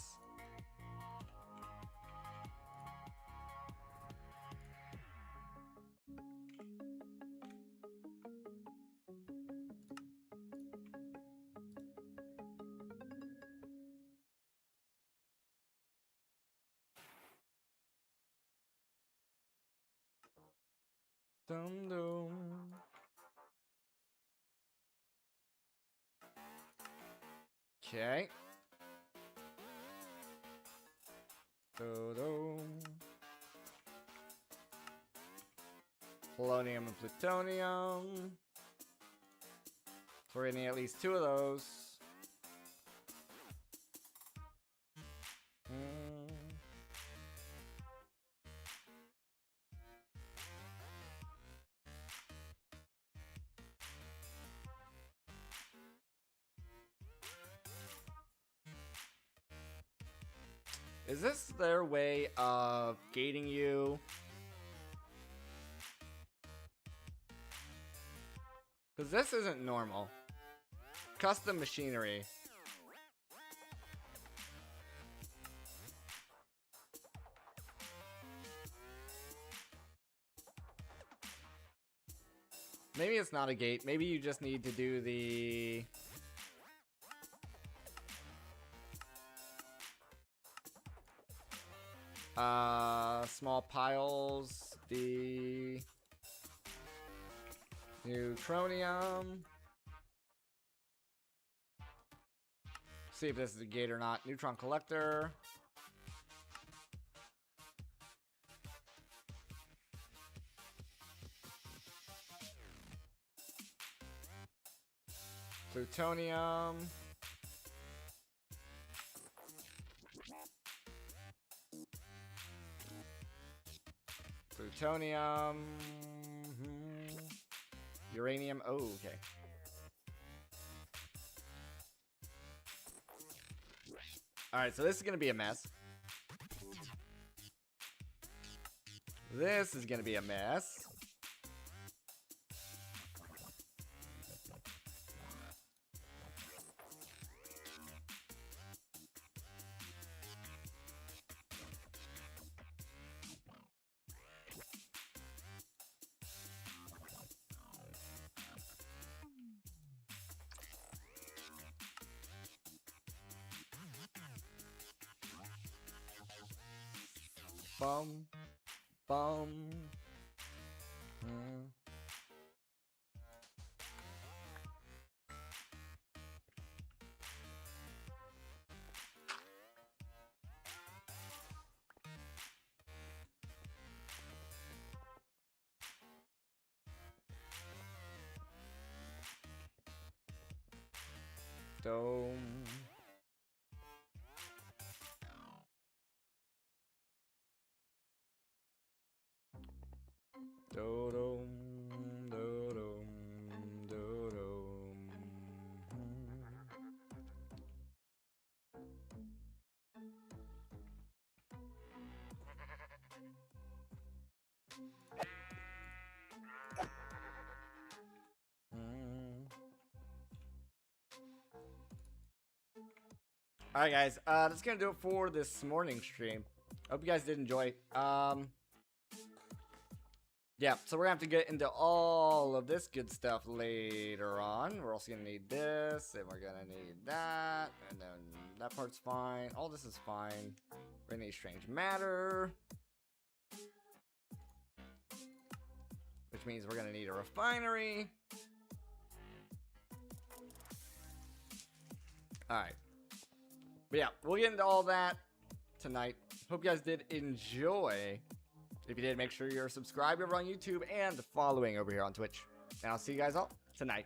Dum dum. Okay. Polonium and plutonium. So we're getting at least 2 of those. Is this their way of gating you? Because this isn't normal. Custom machinery. Maybe it's not a gate. Maybe you just need to do the... small piles, the neutronium. See if this is a gate or not. Neutron collector. Plutonium. Plutonium. Uranium. Oh, okay. Alright, so this is going to be a mess. This is going to be a mess. Bum, bum. Dome. Do-dum, do-dum, do-dum. Alright guys, that's gonna do it for this morning stream. Hope you guys did enjoy. Yeah, so we're gonna have to get into all of this good stuff later on. We're also gonna need this, and we're gonna need that, and then that part's fine. All this is fine. We're gonna need strange matter, which means we're gonna need a refinery. Alright. But yeah, we'll get into all that tonight. Hope you guys did enjoy. If you did, make sure you're subscribed over on YouTube and following over here on Twitch. And I'll see you guys all tonight.